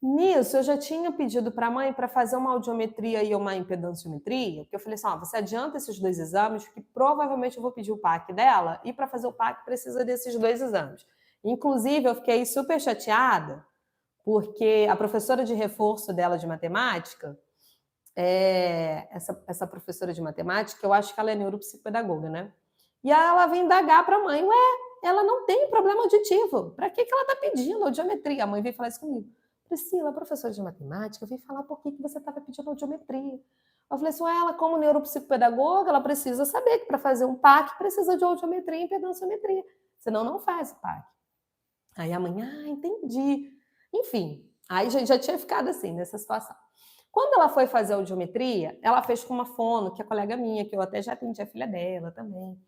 [SPEAKER 1] Nisso, eu já tinha pedido para a mãe para fazer uma audiometria e uma impedanciometria, porque eu falei assim, você adianta esses 2 exames, porque provavelmente eu vou pedir o PAC dela, e para fazer o PAC precisa desses 2 exames. Inclusive, eu fiquei super chateada, porque a professora de reforço dela de matemática, essa professora de matemática, eu acho que ela é neuropsicopedagoga, né? E aí ela vem indagar para a mãe, ela não tem problema auditivo, para que ela está pedindo audiometria? A mãe veio falar isso comigo. Priscila, professora de matemática, veio falar por que você estava pedindo audiometria. Eu falei assim, ela como neuropsicopedagoga, ela precisa saber que para fazer um PAC precisa de audiometria e impedanciometria, senão não faz o PAC. Aí a mãe, entendi. Enfim, aí já tinha ficado assim, nessa situação. Quando ela foi fazer a audiometria, ela fez com uma fono, que é colega minha, que eu até já atendi a filha dela também.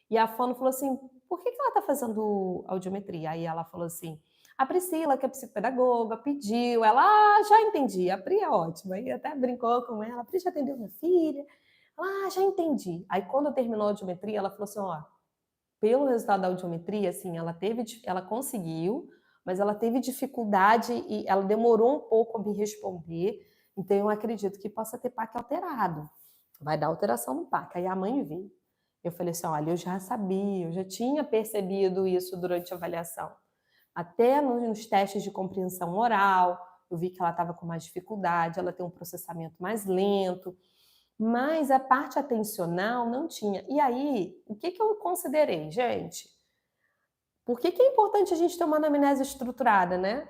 [SPEAKER 1] E a fono falou assim, por que ela está fazendo audiometria? Aí ela falou assim, a Priscila, que é psicopedagoga, pediu. Ela, já entendi, a Pri é ótima. Aí até brincou com ela, a Pri já atendeu minha filha. Ela, já entendi. Aí quando terminou a audiometria, ela falou assim, pelo resultado da audiometria, assim, ela conseguiu, mas ela teve dificuldade e ela demorou um pouco a me responder. Então, eu acredito que possa ter PAC alterado. Vai dar alteração no PAC. Aí a mãe veio. Eu falei assim, olha, eu já sabia, eu já tinha percebido isso durante a avaliação. Até nos testes de compreensão oral, eu vi que ela estava com mais dificuldade, ela tem um processamento mais lento, mas a parte atencional não tinha. E aí, o que eu considerei, gente? Por que é importante a gente ter uma anamnese estruturada, né?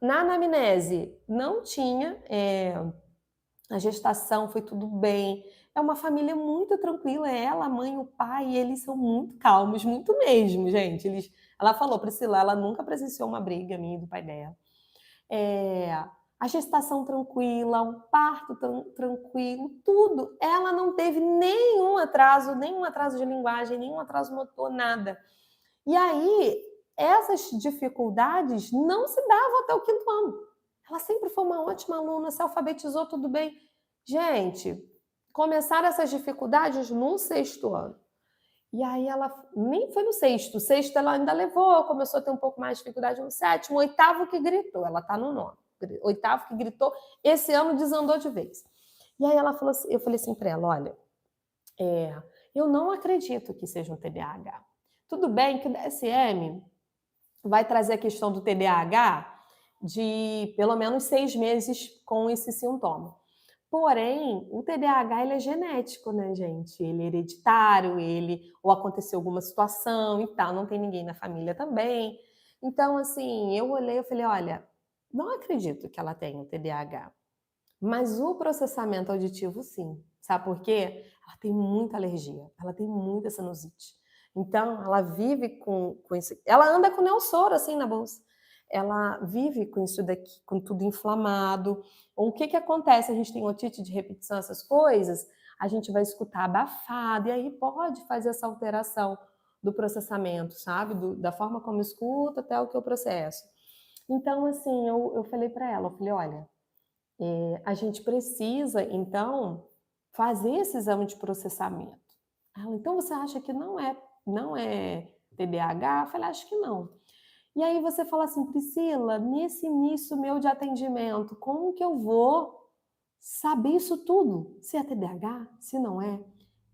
[SPEAKER 1] Na anamnese, não tinha, a gestação foi tudo bem. É uma família muito tranquila, ela, a mãe, o pai, eles são muito calmos, muito mesmo, gente. Ela falou, Priscila, ela nunca presenciou uma briga minha e do pai dela. É, a gestação tranquila, o parto tranquilo, tudo. Ela não teve nenhum atraso de linguagem, nenhum atraso motor, nada. E aí, essas dificuldades não se davam até o quinto ano. Ela sempre foi uma ótima aluna, se alfabetizou tudo bem. Gente, começaram essas dificuldades no sexto ano. E aí ela nem foi no sexto. O sexto ela ainda levou, começou a ter um pouco mais de dificuldade no sétimo, oitavo que gritou, ela tá no nono. Oitavo que gritou, esse ano desandou de vez. E aí ela falou assim, eu falei assim para ela, olha, eu não acredito que seja um TDAH. Tudo bem que o DSM vai trazer a questão do TDAH de pelo menos 6 meses com esse sintoma. Porém, o TDAH ele é genético, né, gente? Ele é hereditário, ou aconteceu alguma situação e tal, não tem ninguém na família também. Então, assim, eu olhei e falei, olha, não acredito que ela tenha o TDAH, mas o processamento auditivo, sim. Sabe por quê? Ela tem muita alergia, ela tem muita sinusite. Então, ela vive com isso. Ela anda com neossoro, assim, na bolsa. Ela vive com isso daqui, com tudo inflamado. Ou o que acontece? A gente tem otite de repetição, essas coisas, a gente vai escutar abafado, e aí pode fazer essa alteração do processamento, sabe? Da forma como escuta até o que eu processo. Então, assim, eu falei para ela, eu falei, olha, a gente precisa, então, fazer esse exame de processamento. Ela, então você acha que não é TDAH? Eu falei, acho que não. E aí você fala assim, Priscila, nesse início meu de atendimento, como que eu vou saber isso tudo? Se é TDAH, se não é?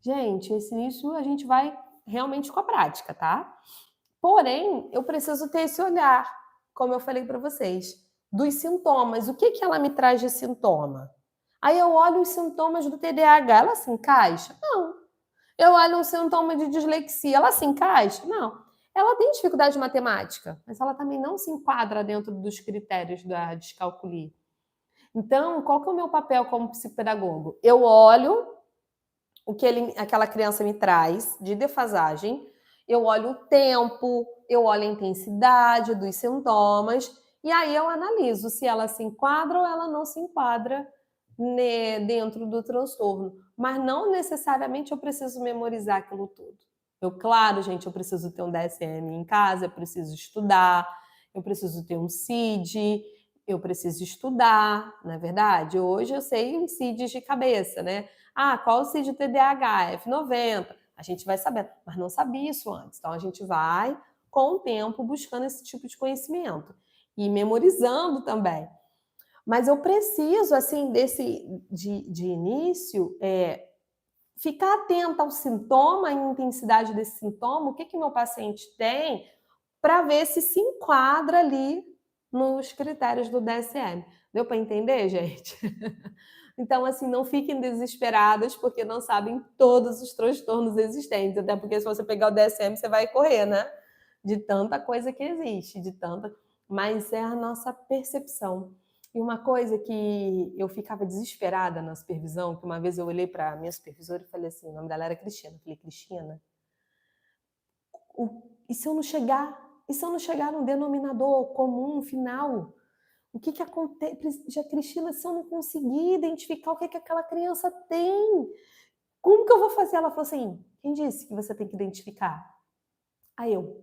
[SPEAKER 1] Gente, esse início a gente vai realmente com a prática, tá? Porém, eu preciso ter esse olhar, como eu falei para vocês, dos sintomas. O que ela me traz de sintoma? Aí eu olho os sintomas do TDAH, ela se encaixa? Não. Eu olho um sintoma de dislexia, ela se encaixa? Não. Ela tem dificuldade de matemática, mas ela também não se enquadra dentro dos critérios da descalculia. Então, qual que é o meu papel como psicopedagogo? Eu olho o que aquela criança me traz de defasagem, eu olho o tempo, eu olho a intensidade dos sintomas, e aí eu analiso se ela se enquadra ou ela não se enquadra dentro do transtorno. Mas não necessariamente eu preciso memorizar aquilo tudo. Claro, gente, eu preciso ter um DSM em casa, eu preciso estudar, eu preciso ter um CID, eu preciso estudar, não é verdade? Hoje eu sei os CIDs de cabeça, né? Qual o CID do TDAH? F90. A gente vai sabendo, mas não sabia isso antes. Então a gente vai, com o tempo, buscando esse tipo de conhecimento e memorizando também. Mas eu preciso, assim, de início, ficar atenta ao sintoma, à intensidade desse sintoma, o que meu paciente tem, para ver se enquadra ali nos critérios do DSM. Deu para entender, gente? Então, assim, não fiquem desesperadas porque não sabem todos os transtornos existentes, até porque se você pegar o DSM, você vai correr, né? De tanta coisa que existe, mas é a nossa percepção. E uma coisa que eu ficava desesperada na supervisão, que uma vez eu olhei para a minha supervisora e falei assim, o nome dela era Cristina, eu falei, Cristina, e se eu não chegar? E se eu não chegar num denominador comum final? O que acontece? Já, Cristina, se eu não conseguir identificar o que aquela criança tem, como que eu vou fazer? Ela falou assim, quem disse que você tem que identificar? Aí eu,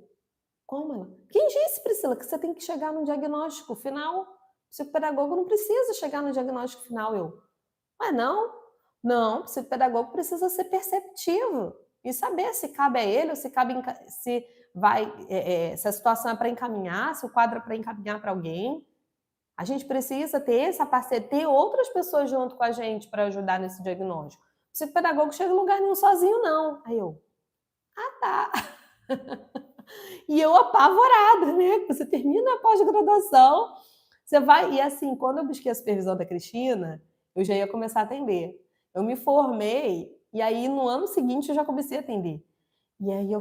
[SPEAKER 1] como ela? Quem disse, Priscila, que você tem que chegar no diagnóstico final? O psicopedagogo não precisa chegar no diagnóstico final. Não? Não, o psicopedagogo precisa ser perceptivo e saber se cabe a ele ou se se a situação é para encaminhar, se o quadro é para encaminhar para alguém. A gente precisa ter essa parceria, ter outras pessoas junto com a gente para ajudar nesse diagnóstico. O psicopedagogo chega em lugar nenhum sozinho, não. Aí eu, tá. E eu apavorada, né? Você termina a pós-graduação, você vai. E assim, quando eu busquei a supervisão da Cristina, eu já ia começar a atender. Eu me formei, e aí no ano seguinte eu já comecei a atender. E aí eu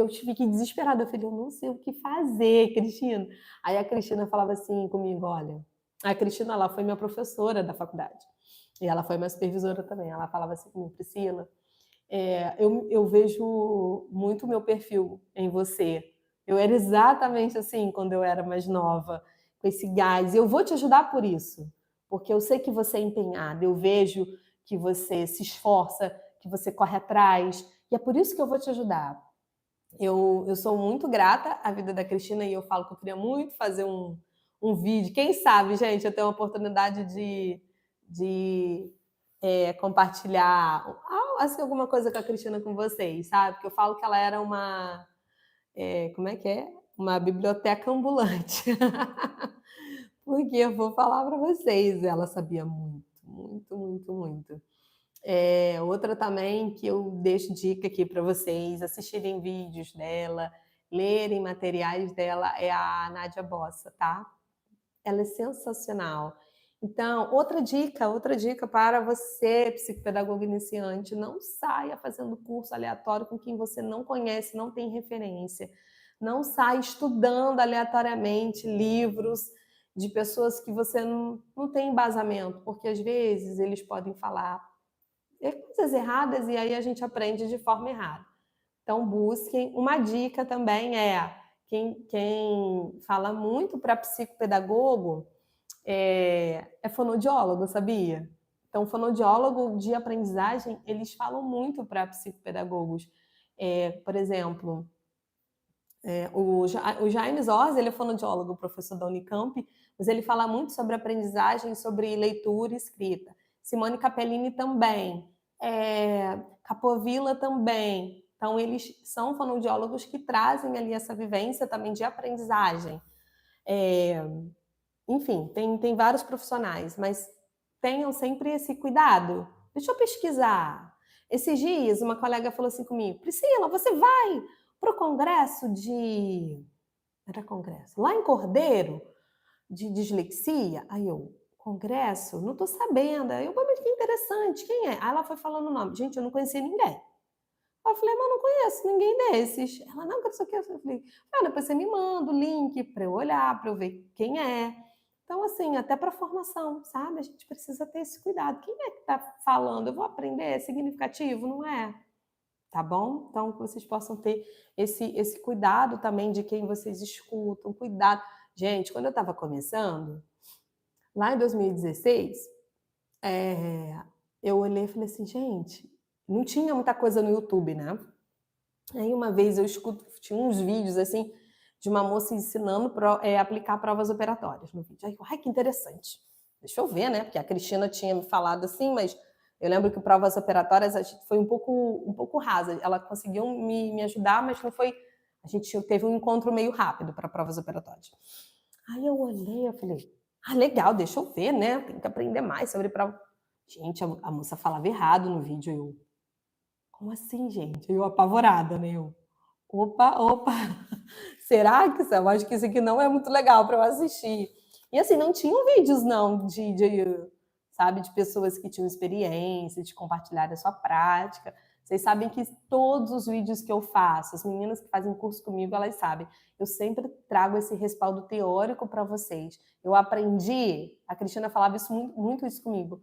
[SPEAKER 1] fiquei desesperada, eu falei: "Eu não sei o que fazer, Cristina". Aí a Cristina falava assim comigo: "Olha", a Cristina, ela foi minha professora da faculdade, e ela foi minha supervisora também, ela falava assim comigo: "Priscila, eu vejo muito o meu perfil em você. Eu era exatamente assim quando eu era mais nova, com esse gás. Eu vou te ajudar por isso, porque eu sei que você é empenhada, eu vejo que você se esforça, que você corre atrás, e é por isso que eu vou te ajudar. Eu sou muito grata à vida da Cristina e eu falo que eu queria muito fazer um vídeo. Quem sabe, gente, eu tenho a oportunidade de compartilhar assim, alguma coisa com a Cristina com vocês, sabe? Porque eu falo que ela era como é que é? Uma biblioteca ambulante. Porque eu vou falar para vocês, ela sabia muito, muito, muito, muito. Outra também que eu deixo dica aqui para vocês, assistirem vídeos dela, lerem materiais dela, é a Nádia Bossa, tá? Ela é sensacional. Então, outra dica para você, psicopedagogo iniciante, não saia fazendo curso aleatório com quem você não conhece, não tem referência. Não saia estudando aleatoriamente livros de pessoas que você não tem embasamento, porque às vezes eles podem falar coisas erradas e aí a gente aprende de forma errada. Então, busquem. Uma dica também quem fala muito para psicopedagogo é fonoaudiólogo, sabia? Então, fonoaudiólogo de aprendizagem, eles falam muito para psicopedagogos. Por exemplo, o Jaime Zorzi, ele é fonoaudiólogo, professor da Unicamp, mas ele fala muito sobre aprendizagem, sobre leitura e escrita. Simone Capellini também. Capovilla também. Então, eles são fonoaudiólogos que trazem ali essa vivência também de aprendizagem. Enfim, tem vários profissionais, mas tenham sempre esse cuidado. Deixa eu pesquisar. Esses dias, uma colega falou assim comigo: Priscila, você vai para o congresso de. Era congresso? Lá em Cordeiro, de dislexia? Aí eu, congresso? Não estou sabendo. Aí eu, mas que interessante, quem é? Aí ela foi falando o nome. Gente, eu não conhecia ninguém. Eu falei, mas não conheço ninguém desses. Ela, não, que não sei o que. Eu falei, depois você me manda o link para eu olhar, para eu ver quem é. Então, assim, até para formação, sabe? A gente precisa ter esse cuidado. Quem é que está falando? Eu vou aprender? É significativo? Não é? Tá bom? Então, que vocês possam ter esse cuidado também de quem vocês escutam, cuidado. Gente, quando eu estava começando, lá em 2016, eu olhei e falei assim, gente, não tinha muita coisa no YouTube, né? Aí uma vez tinha uns vídeos assim de uma moça ensinando a aplicar provas operatórias no vídeo. Aí, ai, que interessante. Deixa eu ver, né? Porque a Cristina tinha me falado assim, mas eu lembro que provas operatórias foi um pouco rasa. Ela conseguiu me ajudar, mas não foi. A gente teve um encontro meio rápido para provas operatórias. Aí eu olhei, eu falei, legal, deixa eu ver, né? Tem que aprender mais sobre prova. Gente, a moça falava errado no vídeo. Eu, como assim, gente? Eu apavorada, né? Eu, opa, será que eu acho que isso aqui não é muito legal para eu assistir? E assim, não tinham vídeos não sabe, de pessoas que tinham experiência, de compartilhar a sua prática. Vocês sabem que todos os vídeos que eu faço, as meninas que fazem curso comigo, elas sabem, eu sempre trago esse respaldo teórico para vocês. Eu aprendi, a Cristina falava isso muito isso comigo.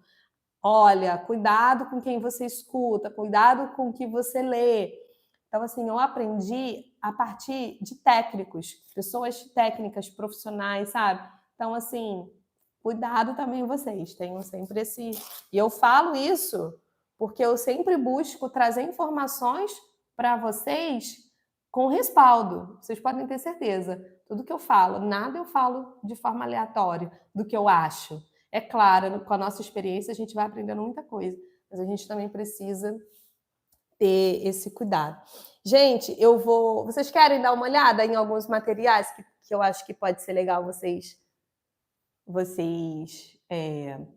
[SPEAKER 1] Olha, cuidado com quem você escuta, cuidado com o que você lê. Então, assim, eu aprendi a partir de técnicos, pessoas técnicas, profissionais, sabe? Então, assim, cuidado também vocês, tenham sempre esse. E eu falo isso porque eu sempre busco trazer informações para vocês com respaldo. Vocês podem ter certeza. Tudo que eu falo, nada eu falo de forma aleatória do que eu acho. É claro, com a nossa experiência a gente vai aprendendo muita coisa, mas a gente também precisa ter esse cuidado. Gente, vocês querem dar uma olhada em alguns materiais que eu acho que pode ser legal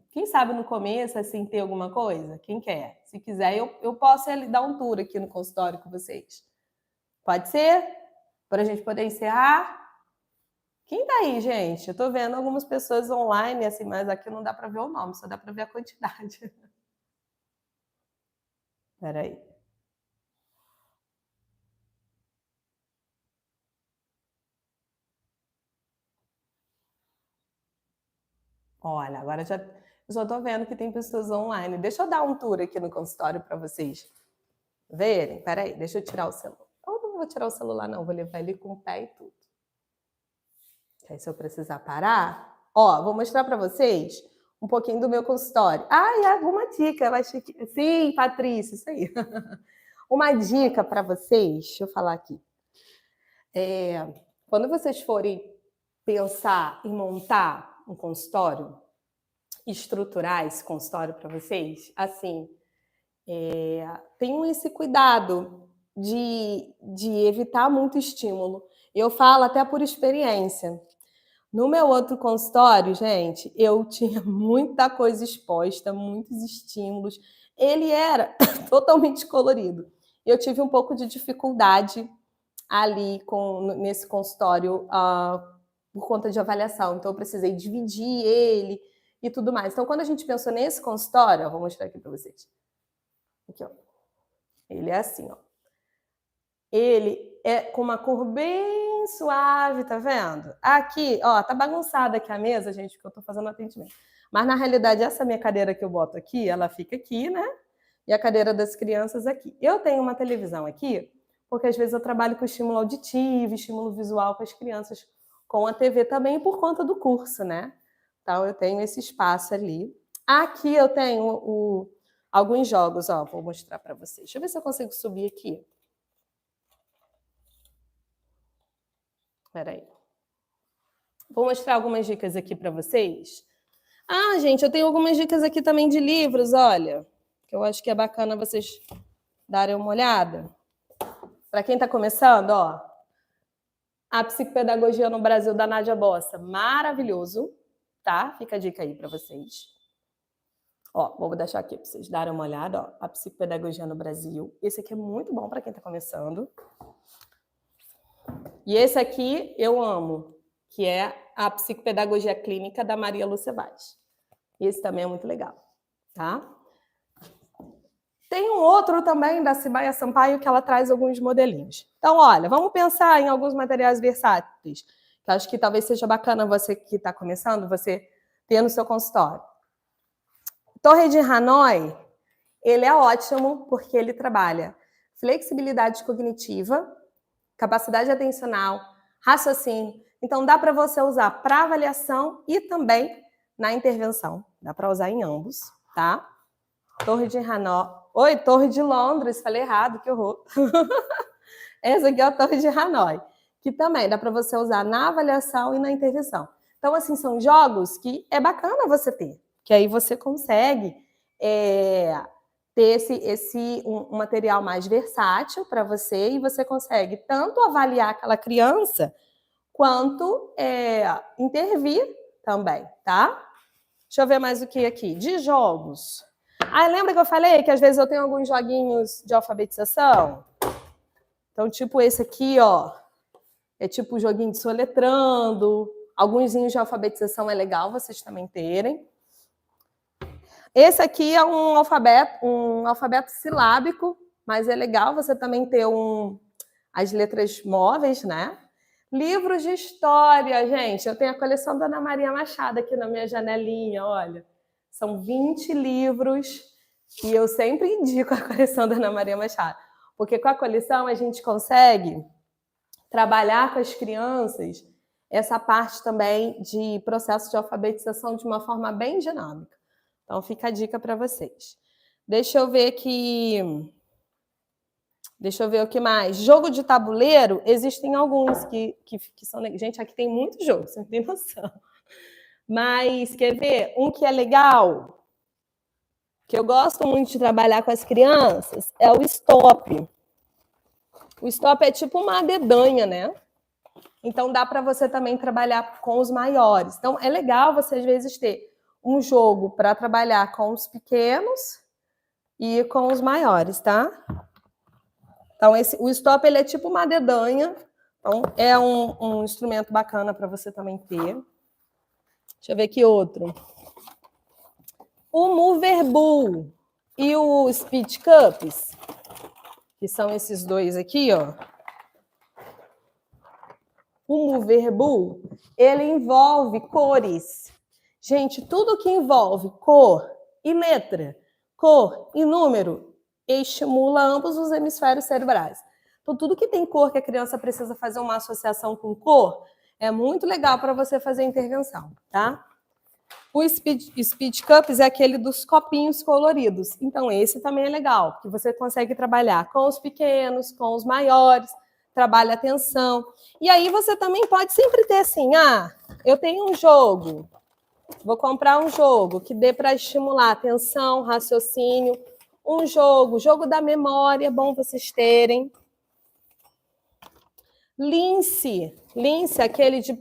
[SPEAKER 1] quem sabe no começo, assim, ter alguma coisa? Quem quer? Se quiser, eu posso dar um tour aqui no consultório com vocês. Pode ser? Para a gente poder encerrar? Quem tá aí, gente? Eu tô vendo algumas pessoas online, assim, mas aqui não dá para ver o nome, só dá para ver a quantidade. Espera aí. Olha, agora já estou vendo que tem pessoas online. Deixa eu dar um tour aqui no consultório para vocês verem. Peraí, deixa eu tirar o celular. Eu não vou tirar o celular, não. Vou levar ele com o pé e tudo. Aí, se eu precisar parar... Ó, vou mostrar para vocês um pouquinho do meu consultório. Ah, e alguma dica. Eu acho que... Sim, Patrícia, isso aí. Uma dica para vocês. Deixa eu falar aqui. Quando vocês forem pensar em montar um consultório, estruturar esse consultório para vocês, assim, tenham esse cuidado de evitar muito estímulo. Eu falo até por experiência. No meu outro consultório, gente, eu tinha muita coisa exposta, muitos estímulos. Ele era totalmente colorido. Eu tive um pouco de dificuldade ali nesse consultório por conta de avaliação. Então, eu precisei dividir ele e tudo mais. Então, quando a gente pensou nesse consultório, eu vou mostrar aqui para vocês. Aqui, ó. Ele é assim, ó. Ele é com uma cor bem suave, tá vendo? Aqui, ó, tá bagunçada aqui a mesa, gente, porque eu tô fazendo atendimento. Mas, na realidade, essa minha cadeira que eu boto aqui, ela fica aqui, né? E a cadeira das crianças aqui. Eu tenho uma televisão aqui, porque às vezes eu trabalho com estímulo auditivo, estímulo visual com as crianças, com a TV também, por conta do curso, né? Então, eu tenho esse espaço ali. Aqui eu tenho alguns jogos, ó, vou mostrar para vocês. Deixa eu ver se eu consigo subir aqui. Espera aí. Vou mostrar algumas dicas aqui para vocês. Ah, gente, eu tenho algumas dicas aqui também de livros, olha, que eu acho que é bacana vocês darem uma olhada. Para quem está começando, ó, A Psicopedagogia no Brasil, da Nádia Bossa, maravilhoso, tá? Fica a dica aí para vocês. Ó, vou deixar aqui para vocês darem uma olhada, ó, A Psicopedagogia no Brasil. Esse aqui é muito bom para quem está começando. E esse aqui eu amo, que é A Psicopedagogia Clínica, da Maria Lúcia Vaz. Esse também é muito legal, tá? Tem um outro também da Cibaia Sampaio que ela traz alguns modelinhos. Então, olha, vamos pensar em alguns materiais versáteis, que acho que talvez seja bacana você que está começando, você ter no seu consultório. Torre de Hanoi, ele é ótimo porque ele trabalha flexibilidade cognitiva, capacidade atencional, raciocínio. Então, dá para você usar para avaliação e também na intervenção. Dá para usar em ambos, tá? Torre de Hanoi. Oi, Torre de Londres. Falei errado, que horror. Essa aqui é a Torre de Hanoi, que também dá para você usar na avaliação e na intervenção. Então, assim, são jogos que é bacana você ter, que aí você consegue ter um material mais versátil para você e você consegue tanto avaliar aquela criança quanto intervir também, tá? Deixa eu ver mais o que aqui. De jogos. Ah, lembra que eu falei que às vezes eu tenho alguns joguinhos de alfabetização? Então, tipo esse aqui, ó. É tipo um joguinho de soletrando. Alguns de alfabetização é legal vocês também terem. Esse aqui é um alfabeto silábico, mas é legal você também ter as letras móveis, né? Livros de história, gente. Eu tenho a coleção da Ana Maria Machado aqui na minha janelinha, olha. São 20 livros e eu sempre indico a coleção da Ana Maria Machado. Porque com a coleção a gente consegue trabalhar com as crianças essa parte também de processo de alfabetização de uma forma bem dinâmica. Então, fica a dica para vocês. Deixa eu ver aqui... Deixa eu ver o que mais. Jogo de tabuleiro, existem alguns que são... Gente, aqui tem muito jogo, você não tem noção. Mas, quer ver? Um que é legal, que eu gosto muito de trabalhar com as crianças, é o stop. O stop é tipo uma dedanha, né? Então, dá para você também trabalhar com os maiores. Então, é legal você, às vezes, ter um jogo para trabalhar com os pequenos e com os maiores, tá? Então, o stop ele é tipo uma dedanha. Então, é um instrumento bacana para você também ter. Deixa eu ver aqui outro. O Mover Bull e o Speed Cups, que são esses dois aqui, ó. O Mover Bull, ele envolve cores. Gente, tudo que envolve cor e letra, cor e número, estimula ambos os hemisférios cerebrais. Então, tudo que tem cor que a criança precisa fazer uma associação com cor, é muito legal para você fazer a intervenção, tá? O Speed Cups é aquele dos copinhos coloridos. Então, esse também é legal, porque você consegue trabalhar com os pequenos, com os maiores, trabalha a atenção. E aí você também pode sempre ter assim, eu tenho um jogo, vou comprar um jogo que dê para estimular atenção, raciocínio, um jogo da memória, é bom vocês terem. Lince, aquele de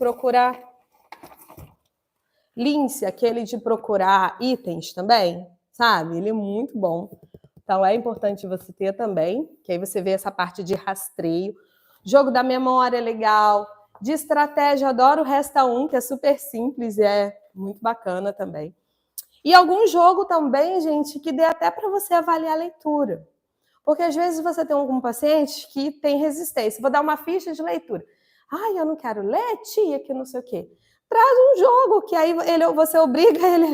[SPEAKER 1] procurar itens também, sabe? Ele é muito bom. Então, é importante você ter também, que aí você vê essa parte de rastreio. Jogo da memória é legal. De estratégia, adoro o Resta 1, que é super simples e é muito bacana também. E algum jogo também, gente, que dê até para você avaliar a leitura. Porque às vezes você tem algum paciente que tem resistência. Vou dar uma ficha de leitura. Eu não quero ler, tia, que não sei o quê. Traz um jogo, que aí você obriga ele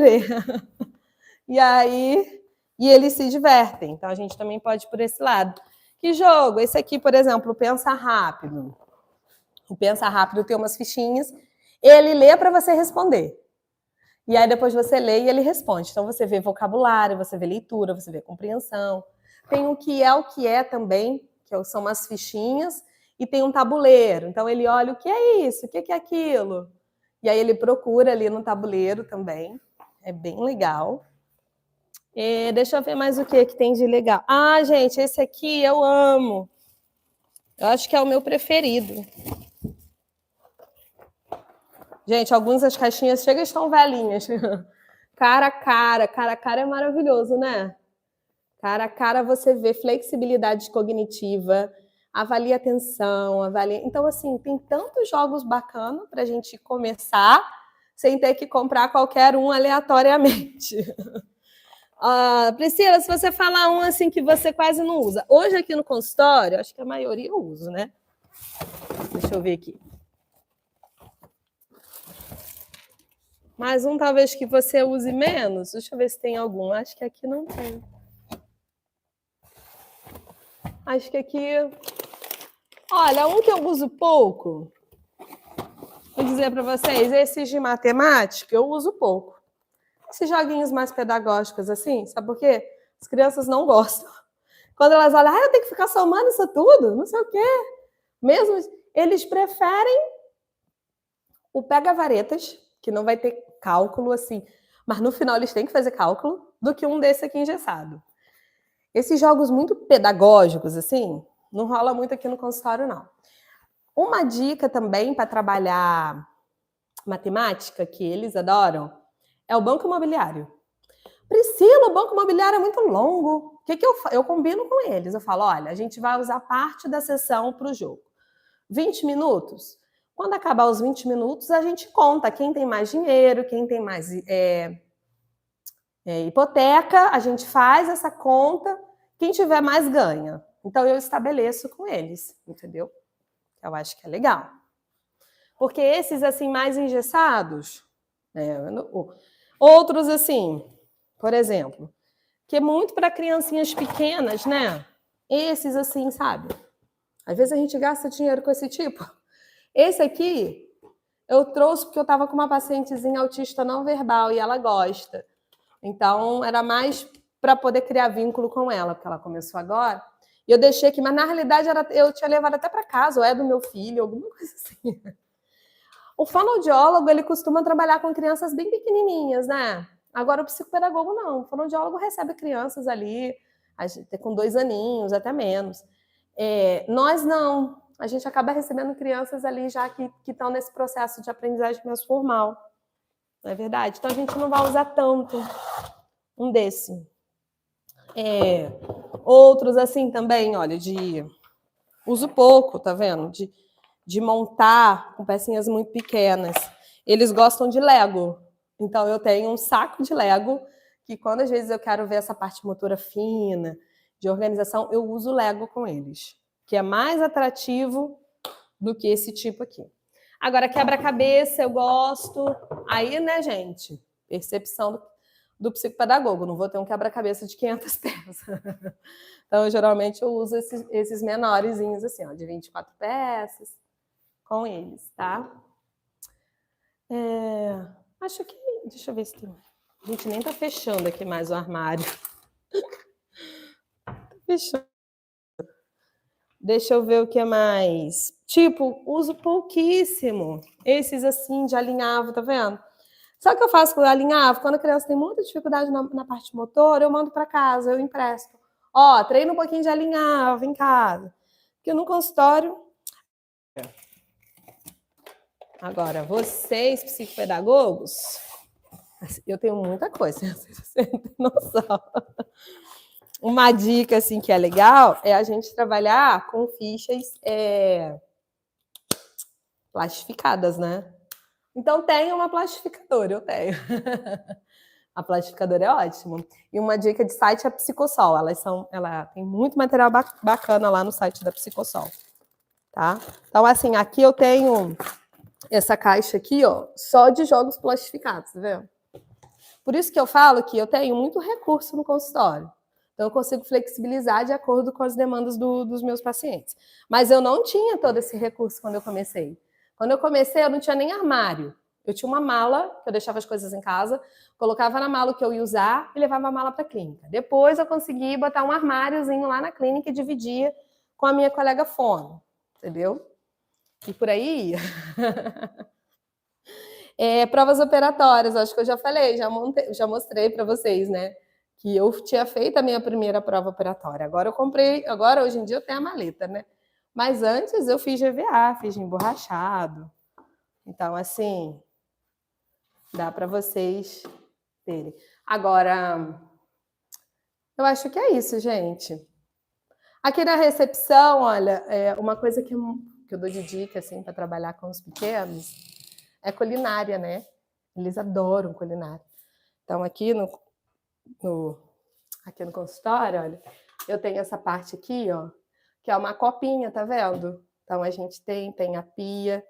[SPEAKER 1] a ler. E eles se divertem. Então, a gente também pode ir por esse lado. Que jogo? Esse aqui, por exemplo, o Pensa Rápido. O Pensa Rápido tem umas fichinhas. Ele lê para você responder. E aí, depois você lê e ele responde. Então, você vê vocabulário, você vê leitura, você vê compreensão. Tem o que é também, que são umas fichinhas. E tem um tabuleiro. Então, ele olha o que é isso, o que é aquilo. E aí ele procura ali no tabuleiro também. É bem legal. Deixa eu ver mais o que tem de legal. Gente, esse aqui eu amo. Eu acho que é o meu preferido. Gente, algumas das caixinhas chegam e estão velhinhas. Cara a cara é maravilhoso, né? Cara a cara você vê flexibilidade cognitiva, avalia atenção, Então, assim, tem tantos jogos bacanas para a gente começar sem ter que comprar qualquer um aleatoriamente. Priscila, se você falar um assim que você quase não usa. Hoje aqui no consultório, acho que a maioria eu uso, né? Deixa eu ver aqui. Mais um talvez que você use menos. Deixa eu ver se tem algum. Acho que aqui não tem. Acho que aqui... Olha, um que eu uso pouco, vou dizer para vocês, esses de matemática eu uso pouco. Esses joguinhos mais pedagógicos assim, sabe por quê? As crianças não gostam. Quando elas olham, eu tenho que ficar somando isso tudo, não sei o quê. Mesmo, eles preferem o pega-varetas, que não vai ter cálculo assim, mas no final eles têm que fazer cálculo, do que um desse aqui engessado. Esses jogos muito pedagógicos, assim, não rola muito aqui no consultório, não. Uma dica também para trabalhar matemática, que eles adoram, é o banco imobiliário. Priscila, o banco imobiliário é muito longo. O que eu combino com eles? Eu falo, olha, a gente vai usar parte da sessão para o jogo. 20 minutos? Quando acabar os 20 minutos, a gente conta quem tem mais dinheiro, quem tem mais hipoteca, a gente faz essa conta, quem tiver mais ganha. Então, eu estabeleço com eles, entendeu? Eu acho que é legal. Porque esses, assim, mais engessados, outros, assim, por exemplo, que é muito para criancinhas pequenas, né? Esses, assim, sabe? Às vezes a gente gasta dinheiro com esse tipo. Esse aqui, eu trouxe porque eu estava com uma pacientezinha autista não verbal e ela gosta. Então, era mais para poder criar vínculo com ela, porque ela começou agora. E eu deixei aqui, mas na realidade eu tinha levado até para casa, ou é do meu filho, alguma coisa assim. O fonoaudiólogo, ele costuma trabalhar com crianças bem pequenininhas, né? Agora, o psicopedagogo não. O fonoaudiólogo recebe crianças ali, com 2 aninhos, até menos. Nós não. A gente acaba recebendo crianças ali já que estão nesse processo de aprendizagem mais formal. Não é verdade? Então, a gente não vai usar tanto um desse. Outros, assim, também, olha, uso pouco, tá vendo? De montar com pecinhas muito pequenas. Eles gostam de Lego. Então, eu tenho um saco de Lego que, quando às vezes eu quero ver essa parte motora fina, de organização, eu uso Lego com eles, que é mais atrativo do que esse tipo aqui. Agora, quebra-cabeça eu gosto. Aí, né, gente? percepção do psicopedagogo, não vou ter um quebra-cabeça de 500 peças. Então, geralmente, eu uso esses menorzinhos, assim, ó, de 24 peças, com eles, tá? Acho que... Deixa eu ver se tem... A gente nem tá fechando aqui mais o armário. Fechando. Deixa eu ver o que mais. Tipo, uso pouquíssimo esses assim de alinhavo, tá vendo? Sabe o que eu faço com o alinhavo? Quando a criança tem muita dificuldade na parte motora, eu mando para casa, eu empresto. Ó, treina um pouquinho de alinhavo em casa. Porque no consultório... Agora, vocês, psicopedagogos, eu tenho muita coisa, não sei se você tem noção. Uma dica, assim, que é legal, é a gente trabalhar com fichas plastificadas, né? Então, tem uma plastificadora, eu tenho. A plastificadora é ótima. E uma dica de site é a Psicossol. Ela tem muito material bacana lá no site da Psicossol. Tá? Então, assim, aqui eu tenho essa caixa aqui, ó, só de jogos plastificados, tá vendo? Por isso que eu falo que eu tenho muito recurso no consultório. Então, eu consigo flexibilizar de acordo com as demandas dos meus pacientes. Mas eu não tinha todo esse recurso quando eu comecei. Quando eu comecei, eu não tinha nem armário. Eu tinha uma mala, que eu deixava as coisas em casa, colocava na mala o que eu ia usar e levava a mala para a clínica. Depois eu consegui botar um armáriozinho lá na clínica e dividia com a minha colega fono, entendeu? E por aí ia. Provas operatórias, acho que eu já falei, já mostrei para vocês, né? Que eu tinha feito a minha primeira prova operatória. Agora hoje em dia eu tenho a maleta, né? Mas antes eu fiz GVA, fiz emborrachado. Então, assim, dá para vocês terem. Agora, eu acho que é isso, gente. Aqui na recepção, olha, uma coisa que eu dou de dica, assim, para trabalhar com os pequenos é culinária, né? Eles adoram culinária. Então, aqui no consultório, olha, eu tenho essa parte aqui, ó, que é uma copinha, tá vendo? Então, a gente tem a pia.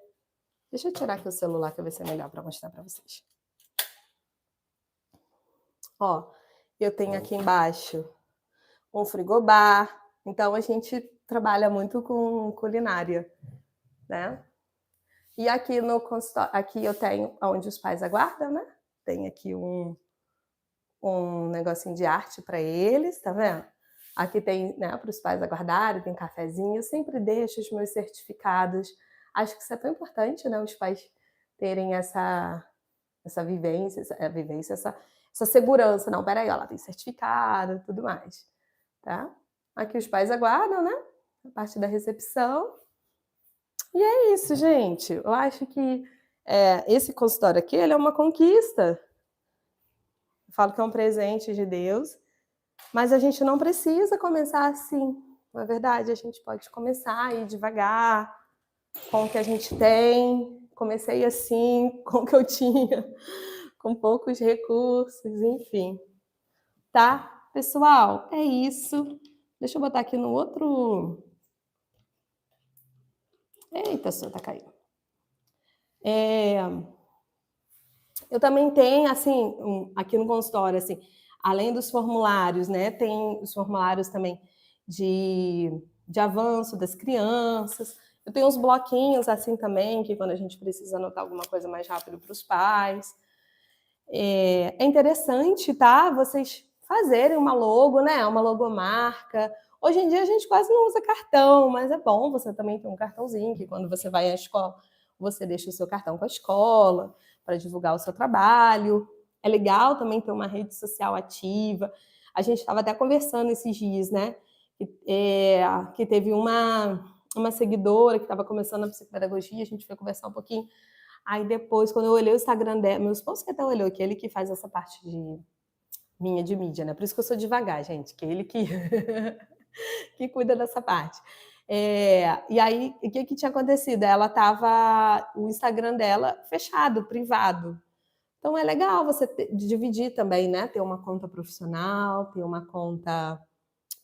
[SPEAKER 1] Deixa eu tirar aqui o celular, que vai ser melhor para mostrar para vocês. Ó, eu tenho aqui embaixo um frigobar. Então, a gente trabalha muito com culinária, né? E aqui no consultório, aqui eu tenho onde os pais aguardam, né? Tem aqui um negocinho de arte para eles, tá vendo? Aqui tem, né, para os pais aguardarem, tem cafezinho. Eu sempre deixo os meus certificados. Acho que isso é tão importante, né? Os pais terem essa vivência, essa segurança. Não, peraí, ó, lá tem certificado e tudo mais, tá? Aqui os pais aguardam, né? A parte da recepção. E é isso, gente. Eu acho que esse consultório aqui, ele é uma conquista. Eu falo que é um presente de Deus, mas a gente não precisa começar assim. Na verdade, a gente pode começar a ir devagar, com o que a gente tem. Comecei assim, com o que eu tinha, com poucos recursos, enfim. Tá, pessoal? É isso. Deixa eu botar aqui no outro... Eita, só tá caindo. Eu também tenho, assim, aqui no consultório, assim, além dos formulários, né, tem os formulários também de avanço das crianças. Eu tenho uns bloquinhos assim também, que quando a gente precisa anotar alguma coisa mais rápido para os pais. É interessante, tá? Vocês fazerem uma logo, né? Uma logomarca. Hoje em dia a gente quase não usa cartão, mas é bom você também ter um cartãozinho, que quando você vai à escola, você deixa o seu cartão com a escola para divulgar o seu trabalho. É legal também ter uma rede social ativa. A gente estava até conversando esses dias, né? Que teve uma seguidora que estava começando a psicopedagogia, a gente foi conversar um pouquinho. Aí depois, quando eu olhei o Instagram dela, meu esposo que até olhou, que ele que faz essa parte de mídia, né? Por isso que eu sou devagar, gente, que ele que, que cuida dessa parte. E aí, o que tinha acontecido? O Instagram dela fechado, privado. Então é legal você dividir também, né? Ter uma conta profissional, ter uma conta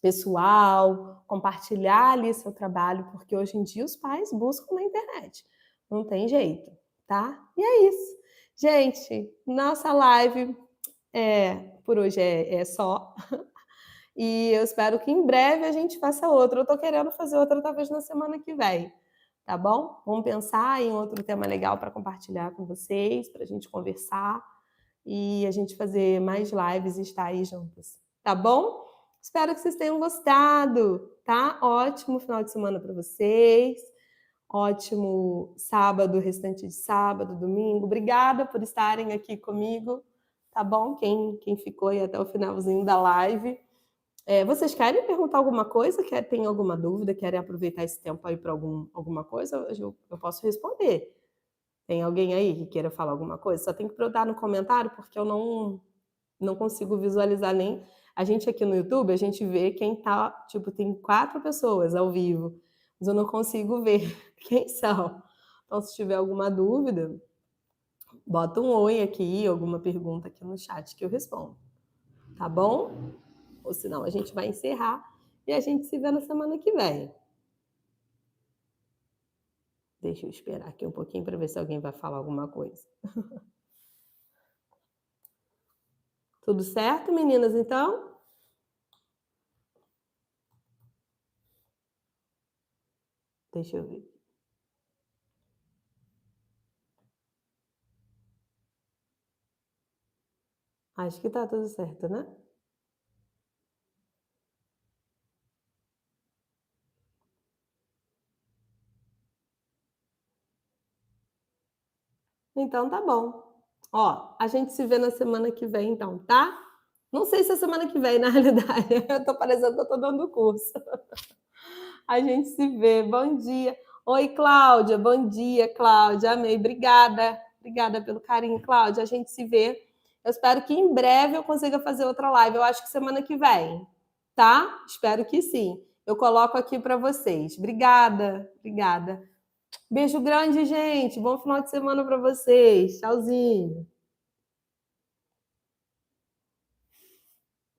[SPEAKER 1] pessoal, compartilhar ali seu trabalho, porque hoje em dia os pais buscam na internet. Não tem jeito, tá? E é isso. Gente, nossa live por hoje é só. E eu espero que em breve a gente faça outra. Eu tô querendo fazer outra talvez na semana que vem, tá bom? Vamos pensar em outro tema legal para compartilhar com vocês, para a gente conversar e a gente fazer mais lives e estar aí juntos, tá bom? Espero que vocês tenham gostado, tá? Ótimo final de semana para vocês. Ótimo sábado, restante de sábado, domingo. Obrigada por estarem aqui comigo, tá bom? Quem ficou aí até o finalzinho da live. Vocês querem perguntar alguma coisa? Tem alguma dúvida? Querem aproveitar esse tempo aí para alguma coisa? Eu posso responder. Tem alguém aí que queira falar alguma coisa? Só tem que botar no comentário, porque eu não consigo visualizar nem. A gente aqui no YouTube, a gente vê quem tá. Tipo, tem 4 pessoas ao vivo, mas eu não consigo ver quem são. Então, se tiver alguma dúvida, bota um oi aqui, alguma pergunta aqui no chat que eu respondo. Tá bom? Ou senão a gente vai encerrar e a gente se vê na semana que vem. Deixa eu esperar aqui um pouquinho para ver se alguém vai falar alguma coisa. Tudo certo, meninas, então? Deixa eu ver. Acho que tá tudo certo, né? Então tá bom. Ó, a gente se vê na semana que vem, então, tá? Não sei se é semana que vem, na realidade. Eu tô parecendo que eu tô dando curso. A gente se vê. Bom dia. Oi, Cláudia. Bom dia, Cláudia. Amei. Obrigada. Obrigada pelo carinho, Cláudia. A gente se vê. Eu espero que em breve eu consiga fazer outra live. Eu acho que semana que vem, tá? Espero que sim. Eu coloco aqui para vocês. Obrigada. Obrigada. Beijo grande, gente. Bom final de semana para vocês. Tchauzinho.